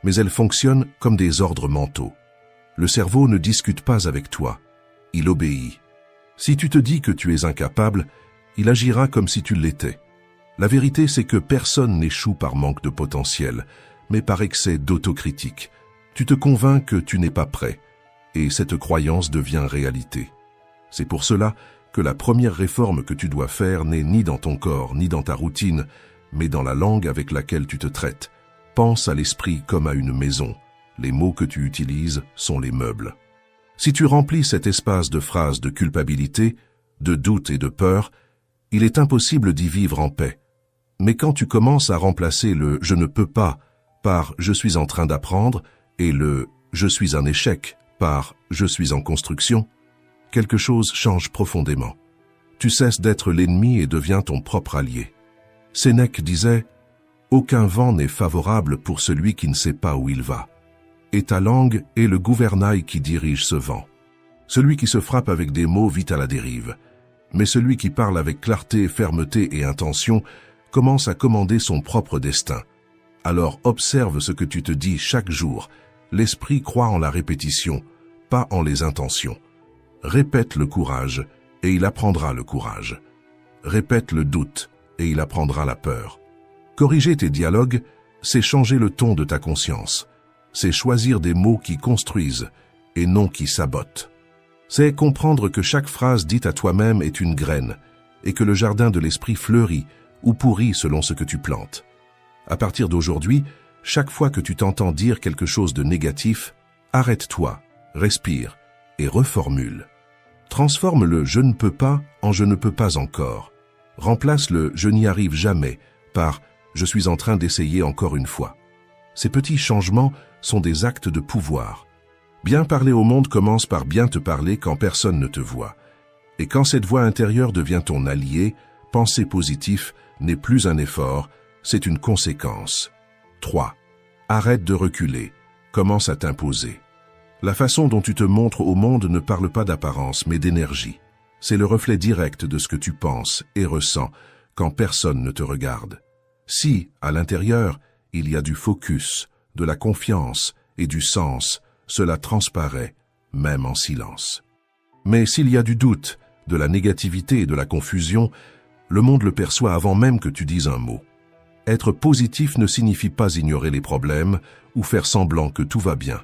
mais elles fonctionnent comme des ordres mentaux. Le cerveau ne discute pas avec toi. Il obéit. Si tu te dis que tu es incapable, il agira comme si tu l'étais. La vérité, c'est que personne n'échoue par manque de potentiel, mais par excès d'autocritique. Tu te convaincs que tu n'es pas prêt, et cette croyance devient réalité. C'est pour cela que la première réforme que tu dois faire n'est ni dans ton corps, ni dans ta routine, mais dans la langue avec laquelle tu te traites. Pense à l'esprit comme à une maison. Les mots que tu utilises sont les meubles. Si tu remplis cet espace de phrases de culpabilité, de doute et de peur, il est impossible d'y vivre en paix. Mais quand tu commences à remplacer le « je ne peux pas » par « je suis en train d'apprendre » et le « je suis un échec » par « je suis en construction », quelque chose change profondément. Tu cesses d'être l'ennemi et deviens ton propre allié. Sénèque disait « Aucun vent n'est favorable pour celui qui ne sait pas où il va. » Et ta langue est le gouvernail qui dirige ce vent. Celui qui se frappe avec des mots vit à la dérive. Mais celui qui parle avec clarté, fermeté et intention commence à commander son propre destin. Alors observe ce que tu te dis chaque jour. L'esprit croit en la répétition, pas en les intentions. Répète le courage, et il apprendra le courage. répète le doute et il apprendra la peur. Corriger tes dialogues, c'est changer le ton de ta conscience. C'est choisir des mots qui construisent et non qui sabotent. C'est comprendre que chaque phrase dite à toi-même est une graine et que le jardin de l'esprit fleurit ou pourrit selon ce que tu plantes. À partir d'aujourd'hui, chaque fois que tu t'entends dire quelque chose de négatif, arrête-toi, respire et reformule. Transforme le « je ne peux pas » en « je ne peux pas encore ». Remplace le « je n'y arrive jamais » par « je suis en train d'essayer encore une fois ». Ces petits changements sont des actes de pouvoir. Bien parler au monde commence par bien te parler quand personne ne te voit. Et quand cette voix intérieure devient ton allié, penser positif n'est plus un effort, c'est une conséquence. 3. Arrête de reculer, commence à t'imposer. La façon dont tu te montres au monde ne parle pas d'apparence, mais d'énergie. C'est le reflet direct de ce que tu penses et ressens quand personne ne te regarde. Si, à l'intérieur, il y a du focus, de la confiance et du sens, cela transparaît, même en silence. Mais s'il y a du doute, de la négativité et de la confusion, le monde le perçoit avant même que tu dises un mot. Être positif ne signifie pas ignorer les problèmes ou faire semblant que tout va bien.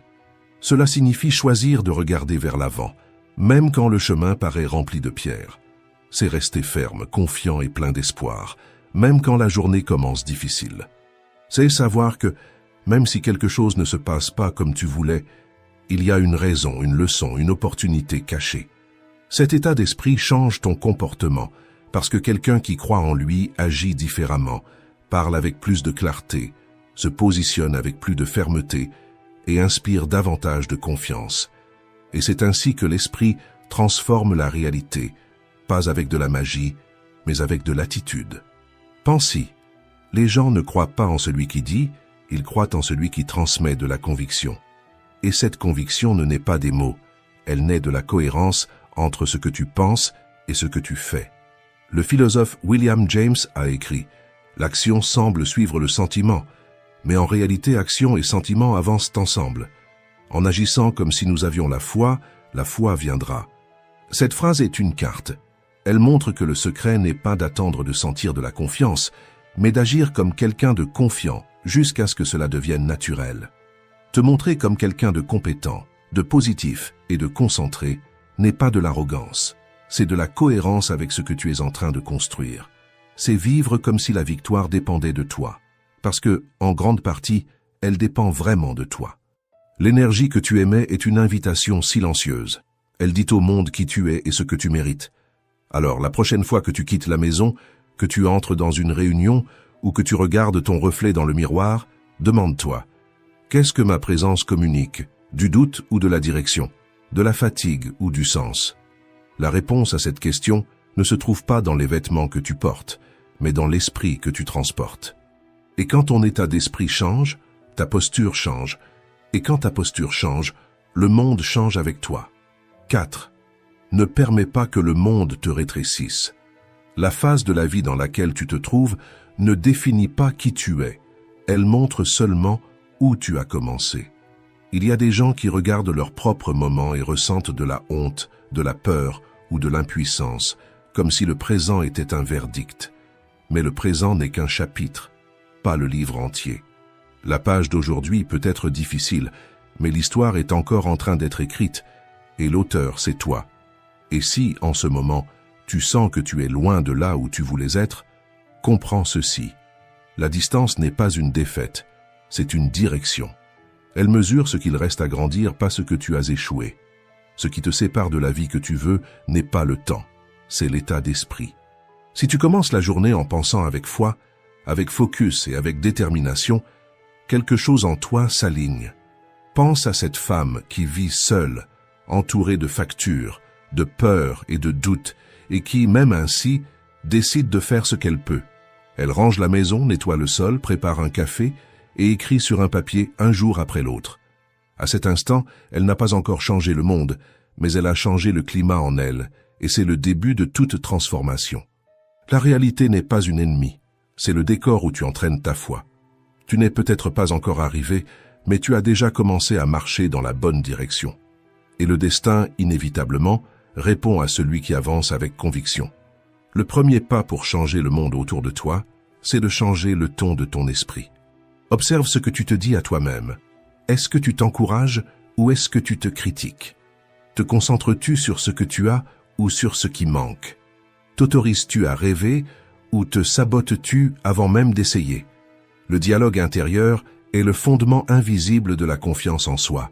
Cela signifie choisir de regarder vers l'avant, même quand le chemin paraît rempli de pierres. C'est rester ferme, confiant et plein d'espoir, même quand la journée commence difficile. C'est savoir que, même si quelque chose ne se passe pas comme tu voulais, il y a une raison, une leçon, une opportunité cachée. Cet état d'esprit change ton comportement, parce que quelqu'un qui croit en lui agit différemment, parle avec plus de clarté, se positionne avec plus de fermeté et inspire davantage de confiance. Et c'est ainsi que l'esprit transforme la réalité, pas avec de la magie, mais avec de l'attitude. Pense-y, les gens ne croient pas en celui qui dit, ils croient en celui qui transmet de la conviction. Et cette conviction ne naît pas des mots, elle naît de la cohérence entre ce que tu penses et ce que tu fais. Le philosophe William James a écrit « L'action semble suivre le sentiment, mais en réalité action et sentiment avancent ensemble. En agissant comme si nous avions la foi viendra. » Cette phrase est une carte. Elle montre que le secret n'est pas d'attendre de sentir de la confiance, mais d'agir comme quelqu'un de confiant jusqu'à ce que cela devienne naturel. Te montrer comme quelqu'un de compétent, de positif et de concentré n'est pas de l'arrogance. C'est de la cohérence avec ce que tu es en train de construire. C'est vivre comme si la victoire dépendait de toi. Parce que, en grande partie, elle dépend vraiment de toi. L'énergie que tu émets est une invitation silencieuse. Elle dit au monde qui tu es et ce que tu mérites. Alors, la prochaine fois que tu quittes la maison, que tu entres dans une réunion ou que tu regardes ton reflet dans le miroir, demande-toi, qu'est-ce que ma présence communique? Du doute ou de la direction? De la fatigue ou du sens? La réponse à cette question ne se trouve pas dans les vêtements que tu portes, mais dans l'esprit que tu transportes. Et quand ton état d'esprit change, ta posture change. Et quand ta posture change, le monde change avec toi. 4. Ne permets pas que le monde te rétrécisse. La phase de la vie dans laquelle tu te trouves ne définit pas qui tu es. Elle montre seulement où tu as commencé. Il y a des gens qui regardent leur propre moment et ressentent de la honte, de la peur ou de l'impuissance, comme si le présent était un verdict. Mais le présent n'est qu'un chapitre, pas le livre entier. La page d'aujourd'hui peut être difficile, mais l'histoire est encore en train d'être écrite, et l'auteur, c'est toi. Et si, en ce moment, tu sens que tu es loin de là où tu voulais être, comprends ceci. La distance n'est pas une défaite, c'est une direction. Elle mesure ce qu'il reste à grandir, pas ce que tu as échoué. Ce qui te sépare de la vie que tu veux n'est pas le temps, c'est l'état d'esprit. Si tu commences la journée en pensant avec foi, avec focus et avec détermination, quelque chose en toi s'aligne. Pense à cette femme qui vit seule, entourée de factures, de peurs et de doutes, et qui, même ainsi, décide de faire ce qu'elle peut. Elle range la maison, nettoie le sol, prépare un café et écrit sur un papier un jour après l'autre. À cet instant, elle n'a pas encore changé le monde, mais elle a changé le climat en elle, et c'est le début de toute transformation. La réalité n'est pas une ennemie, c'est le décor où tu entraînes ta foi. Tu n'es peut-être pas encore arrivé, mais tu as déjà commencé à marcher dans la bonne direction. Et le destin, inévitablement, répond à celui qui avance avec conviction. Le premier pas pour changer le monde autour de toi, c'est de changer le ton de ton esprit. Observe ce que tu te dis à toi-même. Est-ce que tu t'encourages ou est-ce que tu te critiques? Te concentres-tu sur ce que tu as ou sur ce qui manque? T'autorises-tu à rêver ou te sabotes-tu avant même d'essayer? Le dialogue intérieur est le fondement invisible de la confiance en soi.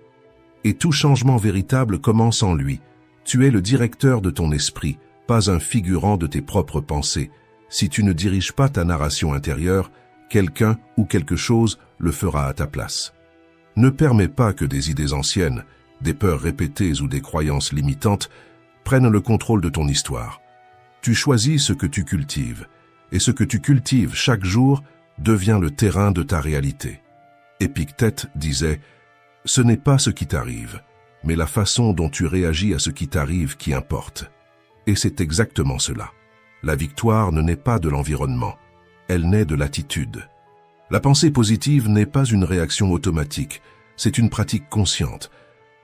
Et tout changement véritable commence en lui. Tu es le directeur de ton esprit, pas un figurant de tes propres pensées. Si tu ne diriges pas ta narration intérieure, quelqu'un ou quelque chose le fera à ta place. Ne permets pas que des idées anciennes, des peurs répétées ou des croyances limitantes prennent le contrôle de ton histoire. Tu choisis ce que tu cultives, et ce que tu cultives chaque jour devient le terrain de ta réalité. Épictète disait « Ce n'est pas ce qui t'arrive, mais la façon dont tu réagis à ce qui t'arrive qui importe. » Et c'est exactement cela. La victoire ne naît pas de l'environnement, elle naît de l'attitude. La pensée positive n'est pas une réaction automatique, c'est une pratique consciente.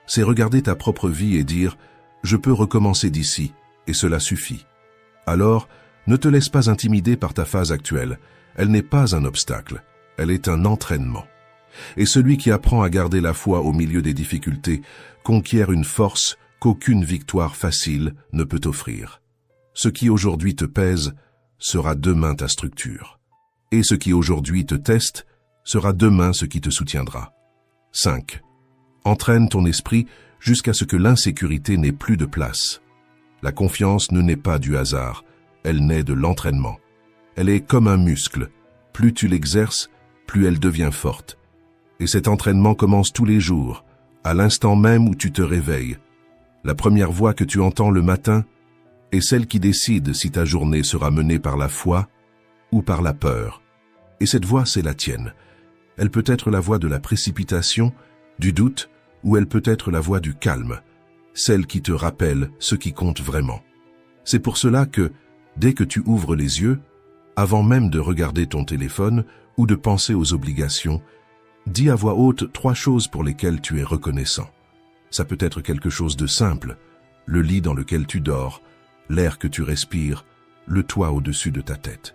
C'est regarder ta propre vie et dire « Je peux recommencer d'ici » et cela suffit. Alors, ne te laisse pas intimider par ta phase actuelle. Elle n'est pas un obstacle, elle est un entraînement. Et celui qui apprend à garder la foi au milieu des difficultés conquiert une force qu'aucune victoire facile ne peut offrir. Ce qui aujourd'hui te pèse sera demain ta structure. Et ce qui aujourd'hui te teste sera demain ce qui te soutiendra. 5. Entraîne ton esprit jusqu'à ce que l'insécurité n'ait plus de place. La confiance ne naît pas du hasard, elle naît de l'entraînement. Elle est comme un muscle, plus tu l'exerces, plus elle devient forte. Et cet entraînement commence tous les jours, à l'instant même où tu te réveilles. La première voix que tu entends le matin est celle qui décide si ta journée sera menée par la foi ou par la peur. Et cette voix, c'est la tienne. Elle peut être la voix de la précipitation, du doute, ou elle peut être la voix du calme, celle qui te rappelle ce qui compte vraiment. C'est pour cela que, dès que tu ouvres les yeux, avant même de regarder ton téléphone ou de penser aux obligations, dis à voix haute 3 choses pour lesquelles tu es reconnaissant. Ça peut être quelque chose de simple, le lit dans lequel tu dors, l'air que tu respires, le toit au-dessus de ta tête.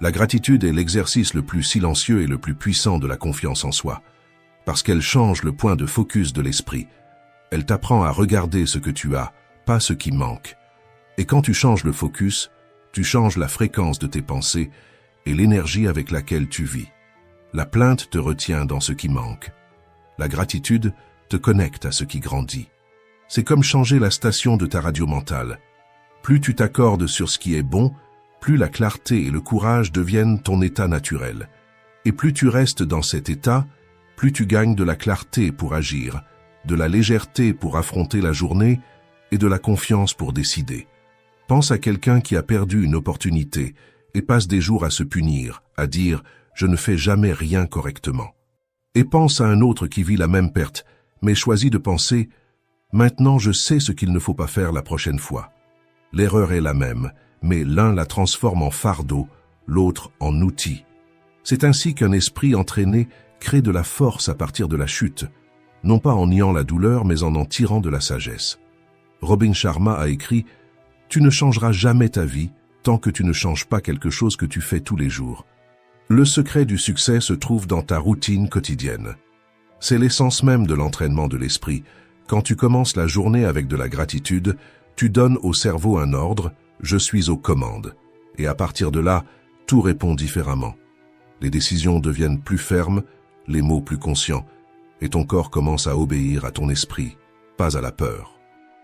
La gratitude est l'exercice le plus silencieux et le plus puissant de la confiance en soi, parce qu'elle change le point de focus de l'esprit. Elle t'apprend à regarder ce que tu as, pas ce qui manque. Et quand tu changes le focus, tu changes la fréquence de tes pensées et l'énergie avec laquelle tu vis. La plainte te retient dans ce qui manque. La gratitude te connecte à ce qui grandit. C'est comme changer la station de ta radio mentale. Plus tu t'accordes sur ce qui est bon, plus la clarté et le courage deviennent ton état naturel. Et plus tu restes dans cet état, plus tu gagnes de la clarté pour agir, de la légèreté pour affronter la journée et de la confiance pour décider. Pense à quelqu'un qui a perdu une opportunité et passe des jours à se punir, à dire « je ne fais jamais rien correctement ». Et pense à un autre qui vit la même perte, mais choisit de penser « maintenant je sais ce qu'il ne faut pas faire la prochaine fois ». L'erreur est la même, mais l'un la transforme en fardeau, l'autre en outil. C'est ainsi qu'un esprit entraîné crée de la force à partir de la chute, non pas en niant la douleur, mais en tirant de la sagesse. Robin Sharma a écrit « Tu ne changeras jamais ta vie tant que tu ne changes pas quelque chose que tu fais tous les jours. » Le secret du succès se trouve dans ta routine quotidienne. C'est l'essence même de l'entraînement de l'esprit. Quand tu commences la journée avec de la gratitude, tu donnes au cerveau un ordre « je suis aux commandes ». Et à partir de là, tout répond différemment. Les décisions deviennent plus fermes, les mots plus conscients, et ton corps commence à obéir à ton esprit, pas à la peur.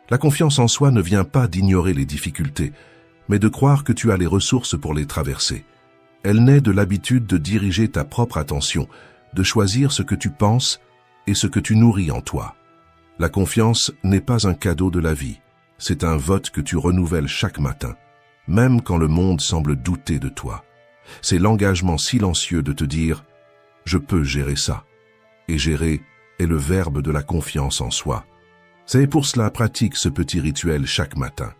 La confiance en soi ne vient pas d'ignorer les difficultés, mais de croire que tu as les ressources pour les traverser. Elle naît de l'habitude de diriger ta propre attention, de choisir ce que tu penses et ce que tu nourris en toi. La confiance n'est pas un cadeau de la vie, c'est un vote que tu renouvelles chaque matin, même quand le monde semble douter de toi. C'est l'engagement silencieux de te dire « je peux gérer ça ». Et gérer est le verbe de la confiance en soi. C'est pour cela pratique ce petit rituel chaque matin.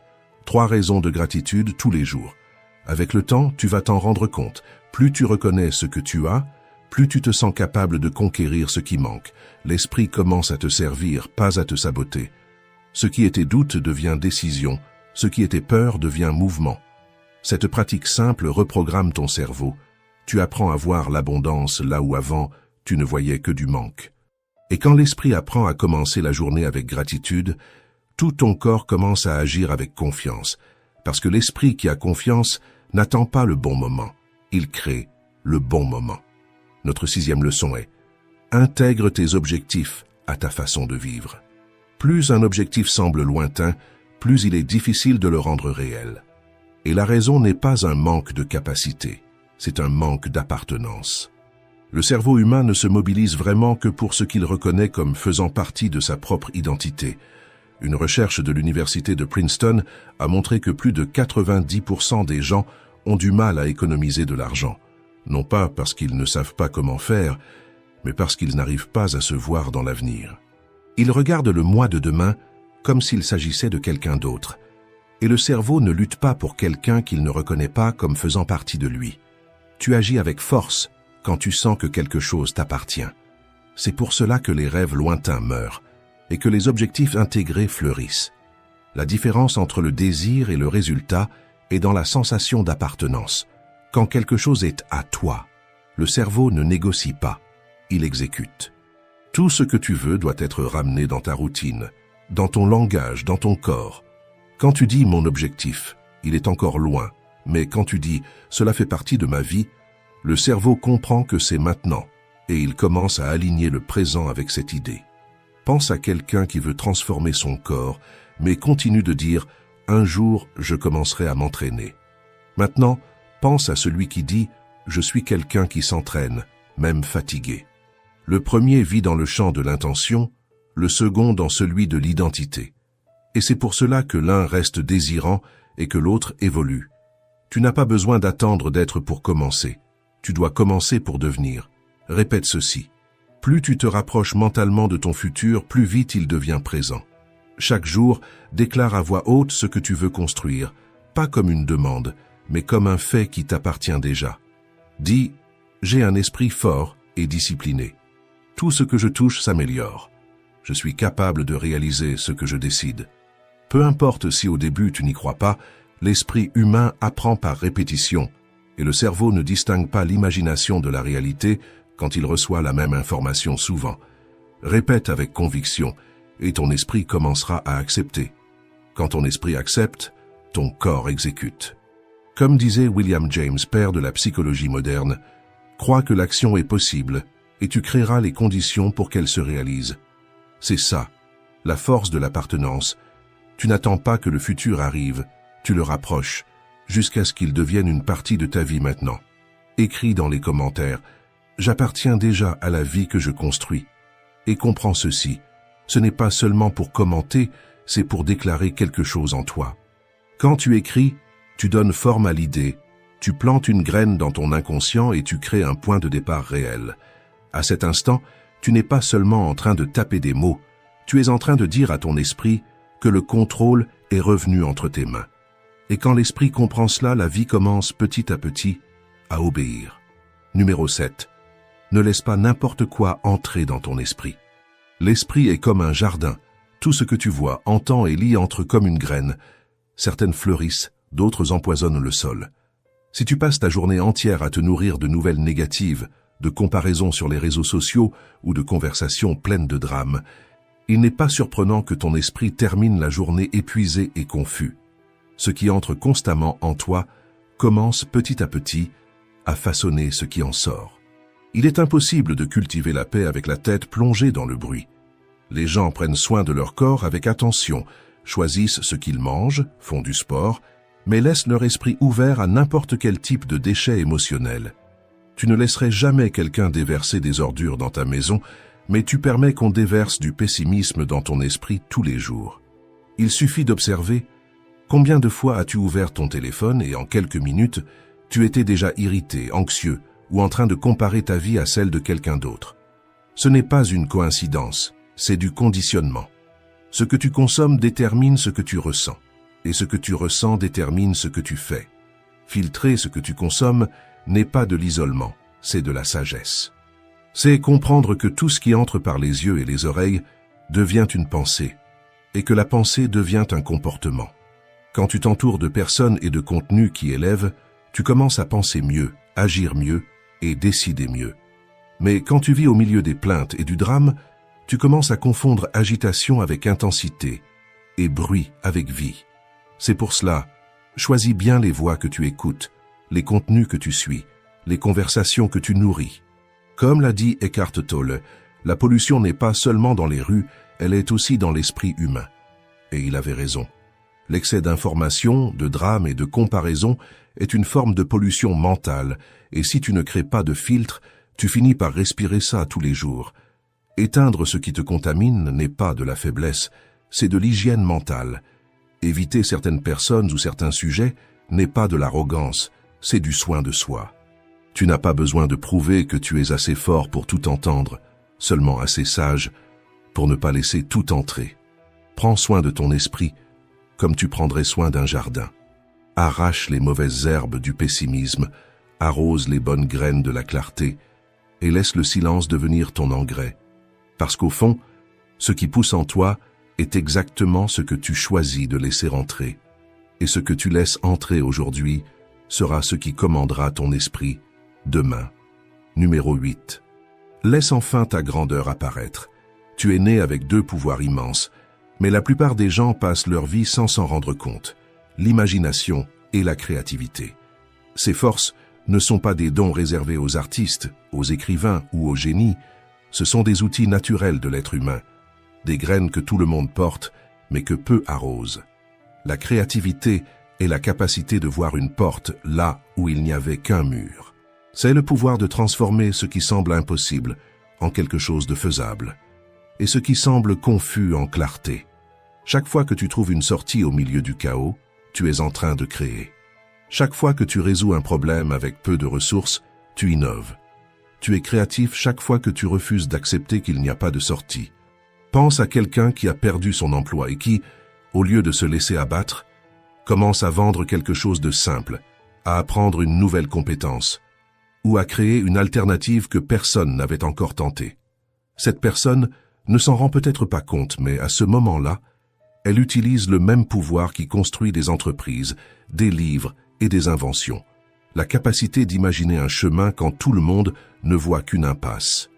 3 raisons de gratitude tous les jours. Avec le temps, tu vas t'en rendre compte. Plus tu reconnais ce que tu as, plus tu te sens capable de conquérir ce qui manque. L'esprit commence à te servir, pas à te saboter. Ce qui était doute devient décision, ce qui était peur devient mouvement. Cette pratique simple reprogramme ton cerveau. Tu apprends à voir l'abondance là où avant, tu ne voyais que du manque. Et quand l'esprit apprend à commencer la journée avec gratitude, tout ton corps commence à agir avec confiance, parce que l'esprit qui a confiance n'attend pas le bon moment, il crée le bon moment. Notre 6e leçon est « Intègre tes objectifs à ta façon de vivre ». Plus un objectif semble lointain, plus il est difficile de le rendre réel. Et la raison n'est pas un manque de capacité, c'est un manque d'appartenance. Le cerveau humain ne se mobilise vraiment que pour ce qu'il reconnaît comme faisant partie de sa propre identité. Une recherche de l'université de Princeton a montré que plus de 90% des gens ont du mal à économiser de l'argent. Non pas parce qu'ils ne savent pas comment faire, mais parce qu'ils n'arrivent pas à se voir dans l'avenir. Ils regardent le mois de demain comme s'il s'agissait de quelqu'un d'autre. Et le cerveau ne lutte pas pour quelqu'un qu'il ne reconnaît pas comme faisant partie de lui. Tu agis avec force quand tu sens que quelque chose t'appartient. C'est pour cela que les rêves lointains meurent et que les objectifs intégrés fleurissent. La différence entre le désir et le résultat est dans la sensation d'appartenance. Quand quelque chose est à toi, le cerveau ne négocie pas, il exécute. Tout ce que tu veux doit être ramené dans ta routine, dans ton langage, dans ton corps. Quand tu dis « mon objectif », il est encore loin, mais quand tu dis « cela fait partie de ma vie », le cerveau comprend que c'est maintenant et il commence à aligner le présent avec cette idée. Pense à quelqu'un qui veut transformer son corps, mais continue de dire « un jour, je commencerai à m'entraîner ». Maintenant, pense à celui qui dit « je suis quelqu'un qui s'entraîne, même fatigué ». Le premier vit dans le champ de l'intention, le second dans celui de l'identité. Et c'est pour cela que l'un reste désirant et que l'autre évolue. Tu n'as pas besoin d'attendre d'être pour commencer. Tu dois commencer pour devenir. Répète ceci. Plus tu te rapproches mentalement de ton futur, plus vite il devient présent. Chaque jour, déclare à voix haute ce que tu veux construire, pas comme une demande, mais comme un fait qui t'appartient déjà. Dis, j'ai un esprit fort et discipliné. Tout ce que je touche s'améliore. Je suis capable de réaliser ce que je décide. Peu importe si au début tu n'y crois pas, l'esprit humain apprend par répétition et le cerveau ne distingue pas l'imagination de la réalité quand il reçoit la même information souvent. Répète avec conviction et ton esprit commencera à accepter. Quand ton esprit accepte, ton corps exécute. Comme disait William James, père de la psychologie moderne, crois que l'action est possible et tu créeras les conditions pour qu'elle se réalise. C'est ça, la force de l'appartenance. Tu n'attends pas que le futur arrive, tu le rapproches, jusqu'à ce qu'il devienne une partie de ta vie maintenant. Écris dans les commentaires, j'appartiens déjà à la vie que je construis. Et comprends ceci, ce n'est pas seulement pour commenter, c'est pour déclarer quelque chose en toi. Quand tu écris, tu donnes forme à l'idée, tu plantes une graine dans ton inconscient et tu crées un point de départ réel. À cet instant, tu n'es pas seulement en train de taper des mots, tu es en train de dire à ton esprit que le contrôle est revenu entre tes mains. Et quand l'esprit comprend cela, la vie commence petit à petit à obéir. Numéro 7. Ne laisse pas n'importe quoi entrer dans ton esprit. L'esprit est comme un jardin. Tout ce que tu vois, entends et lis entre comme une graine. Certaines fleurissent, d'autres empoisonnent le sol. Si tu passes ta journée entière à te nourrir de nouvelles négatives, de comparaisons sur les réseaux sociaux ou de conversations pleines de drames, il n'est pas surprenant que ton esprit termine la journée épuisé et confus. Ce qui entre constamment en toi commence petit à petit à façonner ce qui en sort. Il est impossible de cultiver la paix avec la tête plongée dans le bruit. Les gens prennent soin de leur corps avec attention, choisissent ce qu'ils mangent, font du sport, mais laissent leur esprit ouvert à n'importe quel type de déchets émotionnels. Tu ne laisserais jamais quelqu'un déverser des ordures dans ta maison, mais tu permets qu'on déverse du pessimisme dans ton esprit tous les jours. Il suffit d'observer combien de fois as-tu ouvert ton téléphone et en quelques minutes, tu étais déjà irrité, anxieux ou en train de comparer ta vie à celle de quelqu'un d'autre. Ce n'est pas une coïncidence, c'est du conditionnement. Ce que tu consommes détermine ce que tu ressens, et ce que tu ressens détermine ce que tu fais. Filtrer ce que tu consommes n'est pas de l'isolement, c'est de la sagesse. C'est comprendre que tout ce qui entre par les yeux et les oreilles devient une pensée, et que la pensée devient un comportement. Quand tu t'entoures de personnes et de contenus qui élèvent, tu commences à penser mieux, agir mieux et décider mieux. Mais quand tu vis au milieu des plaintes et du drame, tu commences à confondre agitation avec intensité et bruit avec vie. C'est pour cela, choisis bien les voix que tu écoutes, les contenus que tu suis, les conversations que tu nourris. Comme l'a dit Eckhart Tolle, la pollution n'est pas seulement dans les rues, elle est aussi dans l'esprit humain. Et il avait raison. L'excès d'information, de drame et de comparaison est une forme de pollution mentale, et si tu ne crées pas de filtre, tu finis par respirer ça tous les jours. Éteindre ce qui te contamine n'est pas de la faiblesse, c'est de l'hygiène mentale. Éviter certaines personnes ou certains sujets n'est pas de l'arrogance, c'est du soin de soi. Tu n'as pas besoin de prouver que tu es assez fort pour tout entendre, seulement assez sage pour ne pas laisser tout entrer. Prends soin de ton esprit comme tu prendrais soin d'un jardin. Arrache les mauvaises herbes du pessimisme, arrose les bonnes graines de la clarté et laisse le silence devenir ton engrais. Parce qu'au fond, ce qui pousse en toi est exactement ce que tu choisis de laisser entrer. Et ce que tu laisses entrer aujourd'hui sera ce qui commandera ton esprit demain. Numéro 8. Laisse enfin ta grandeur apparaître. Tu es né avec 2 pouvoirs immenses, mais la plupart des gens passent leur vie sans s'en rendre compte. L'imagination et la créativité. Ces forces ne sont pas des dons réservés aux artistes, aux écrivains ou aux génies. Ce sont des outils naturels de l'être humain, des graines que tout le monde porte, mais que peu arrosent. La créativité est la capacité de voir une porte là où il n'y avait qu'un mur. C'est le pouvoir de transformer ce qui semble impossible en quelque chose de faisable, et ce qui semble confus en clarté. Chaque fois que tu trouves une sortie au milieu du chaos, tu es en train de créer. Chaque fois que tu résous un problème avec peu de ressources, tu innoves. Tu es créatif chaque fois que tu refuses d'accepter qu'il n'y a pas de sortie. Pense à quelqu'un qui a perdu son emploi et qui, au lieu de se laisser abattre, commence à vendre quelque chose de simple, à apprendre une nouvelle compétence, ou à créer une alternative que personne n'avait encore tentée. Cette personne ne s'en rend peut-être pas compte, mais à ce moment-là, elle utilise le même pouvoir qui construit des entreprises, des livres et des inventions. La capacité d'imaginer un chemin quand tout le monde ne voit qu'une impasse.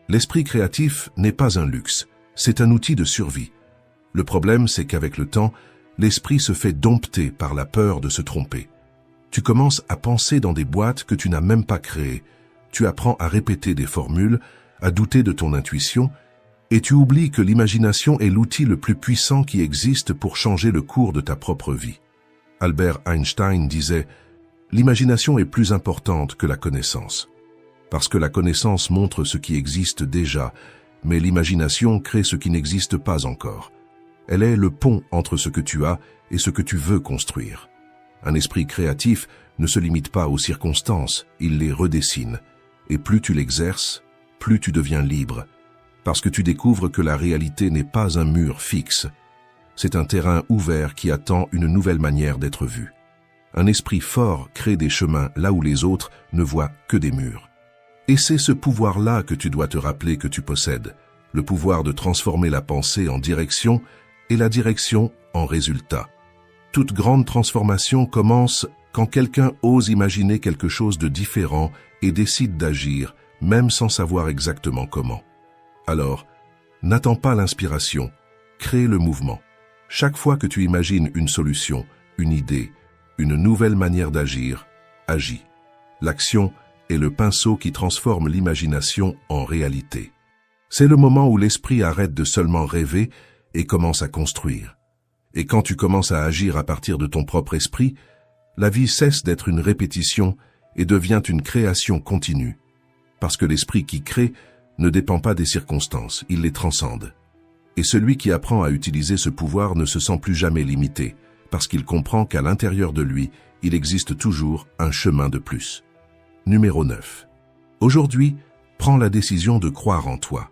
L'esprit créatif n'est pas un luxe, c'est un outil de survie. Le problème, c'est qu'avec le temps, l'esprit se fait dompter par la peur de se tromper. Tu commences à penser dans des boîtes que tu n'as même pas créées. Tu apprends à répéter des formules, à douter de ton intuition, et tu oublies que l'imagination est l'outil le plus puissant qui existe pour changer le cours de ta propre vie. Albert Einstein disait « L'imagination est plus importante que la connaissance. Parce que la connaissance montre ce qui existe déjà, mais l'imagination crée ce qui n'existe pas encore. Elle est le pont entre ce que tu as et ce que tu veux construire. Un esprit créatif ne se limite pas aux circonstances, il les redessine. Et plus tu l'exerces, plus tu deviens libre. Parce que tu découvres que la réalité n'est pas un mur fixe. C'est un terrain ouvert qui attend une nouvelle manière d'être vu. Un esprit fort crée des chemins là où les autres ne voient que des murs. Et c'est ce pouvoir-là que tu dois te rappeler que tu possèdes, le pouvoir de transformer la pensée en direction et la direction en résultat. Toute grande transformation commence quand quelqu'un ose imaginer quelque chose de différent et décide d'agir, même sans savoir exactement comment. Alors, n'attends pas l'inspiration, crée le mouvement. Chaque fois que tu imagines une solution, une idée, une nouvelle manière d'agir, agis. L'action est le pinceau qui transforme l'imagination en réalité. C'est le moment où l'esprit arrête de seulement rêver et commence à construire. Et quand tu commences à agir à partir de ton propre esprit, la vie cesse d'être une répétition et devient une création continue. Parce que l'esprit qui crée ne dépend pas des circonstances, il les transcende. Et celui qui apprend à utiliser ce pouvoir ne se sent plus jamais limité, parce qu'il comprend qu'à l'intérieur de lui, il existe toujours un chemin de plus. Numéro 9. Aujourd'hui, prends la décision de croire en toi.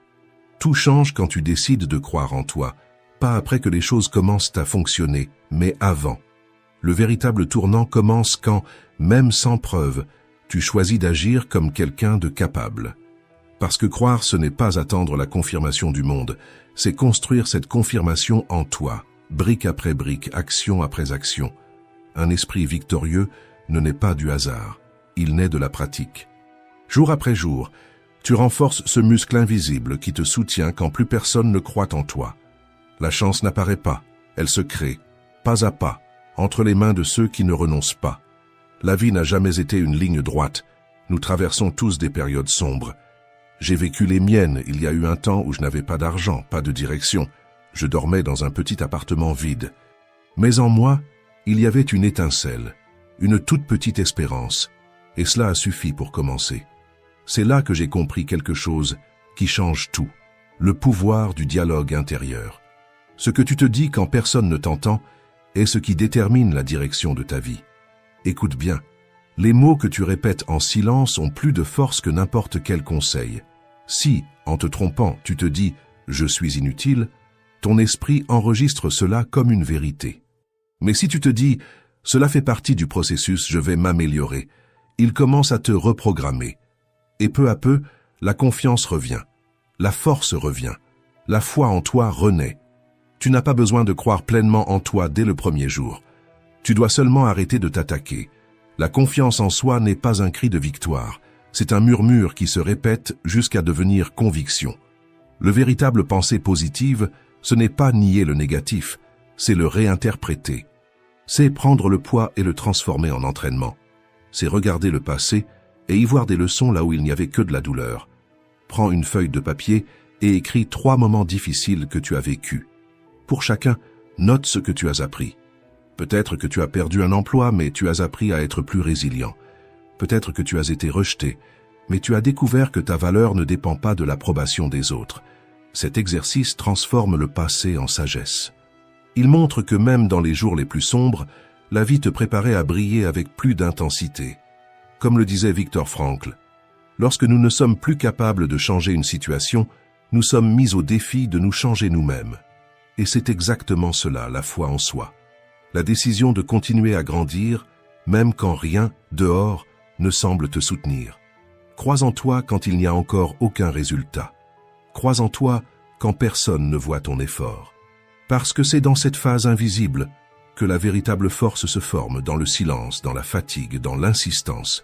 Tout change quand tu décides de croire en toi, pas après que les choses commencent à fonctionner, mais avant. Le véritable tournant commence quand, même sans preuve, tu choisis d'agir comme quelqu'un de capable. Parce que croire, ce n'est pas attendre la confirmation du monde, c'est construire cette confirmation en toi, brique après brique, action après action. Un esprit victorieux ne naît pas du hasard, il naît de la pratique. Jour après jour, tu renforces ce muscle invisible qui te soutient quand plus personne ne croit en toi. La chance n'apparaît pas, elle se crée, pas à pas, entre les mains de ceux qui ne renoncent pas. La vie n'a jamais été une ligne droite, nous traversons tous des périodes sombres. J'ai vécu les miennes, il y a eu un temps où je n'avais pas d'argent, pas de direction. Je dormais dans un petit appartement vide. Mais en moi, il y avait une étincelle, une toute petite espérance, et cela a suffi pour commencer. C'est là que j'ai compris quelque chose qui change tout, le pouvoir du dialogue intérieur. Ce que tu te dis quand personne ne t'entend est ce qui détermine la direction de ta vie. Écoute bien, les mots que tu répètes en silence ont plus de force que n'importe quel conseil. Si, en te trompant, tu te dis « je suis inutile », ton esprit enregistre cela comme une vérité. Mais si tu te dis « cela fait partie du processus, je vais m'améliorer », il commence à te reprogrammer. Et peu à peu, la confiance revient, la force revient, la foi en toi renaît. Tu n'as pas besoin de croire pleinement en toi dès le premier jour. Tu dois seulement arrêter de t'attaquer. La confiance en soi n'est pas un cri de victoire, c'est un murmure qui se répète jusqu'à devenir conviction. Le véritable pensée positive, ce n'est pas nier le négatif, c'est le réinterpréter. C'est prendre le poids et le transformer en entraînement. C'est regarder le passé et y voir des leçons là où il n'y avait que de la douleur. Prends une feuille de papier et écris 3 moments difficiles que tu as vécus. Pour chacun, note ce que tu as appris. Peut-être que tu as perdu un emploi, mais tu as appris à être plus résilient. Peut-être que tu as été rejeté, mais tu as découvert que ta valeur ne dépend pas de l'approbation des autres. Cet exercice transforme le passé en sagesse. Il montre que même dans les jours les plus sombres, la vie te préparait à briller avec plus d'intensité. Comme le disait Viktor Frankl, lorsque nous ne sommes plus capables de changer une situation, nous sommes mis au défi de nous changer nous-mêmes. Et c'est exactement cela, la foi en soi. La décision de continuer à grandir, même quand rien, dehors, ne semble te soutenir. Crois en toi quand il n'y a encore aucun résultat. Crois en toi quand personne ne voit ton effort. Parce que c'est dans cette phase invisible que la véritable force se forme, dans le silence, dans la fatigue, dans l'insistance.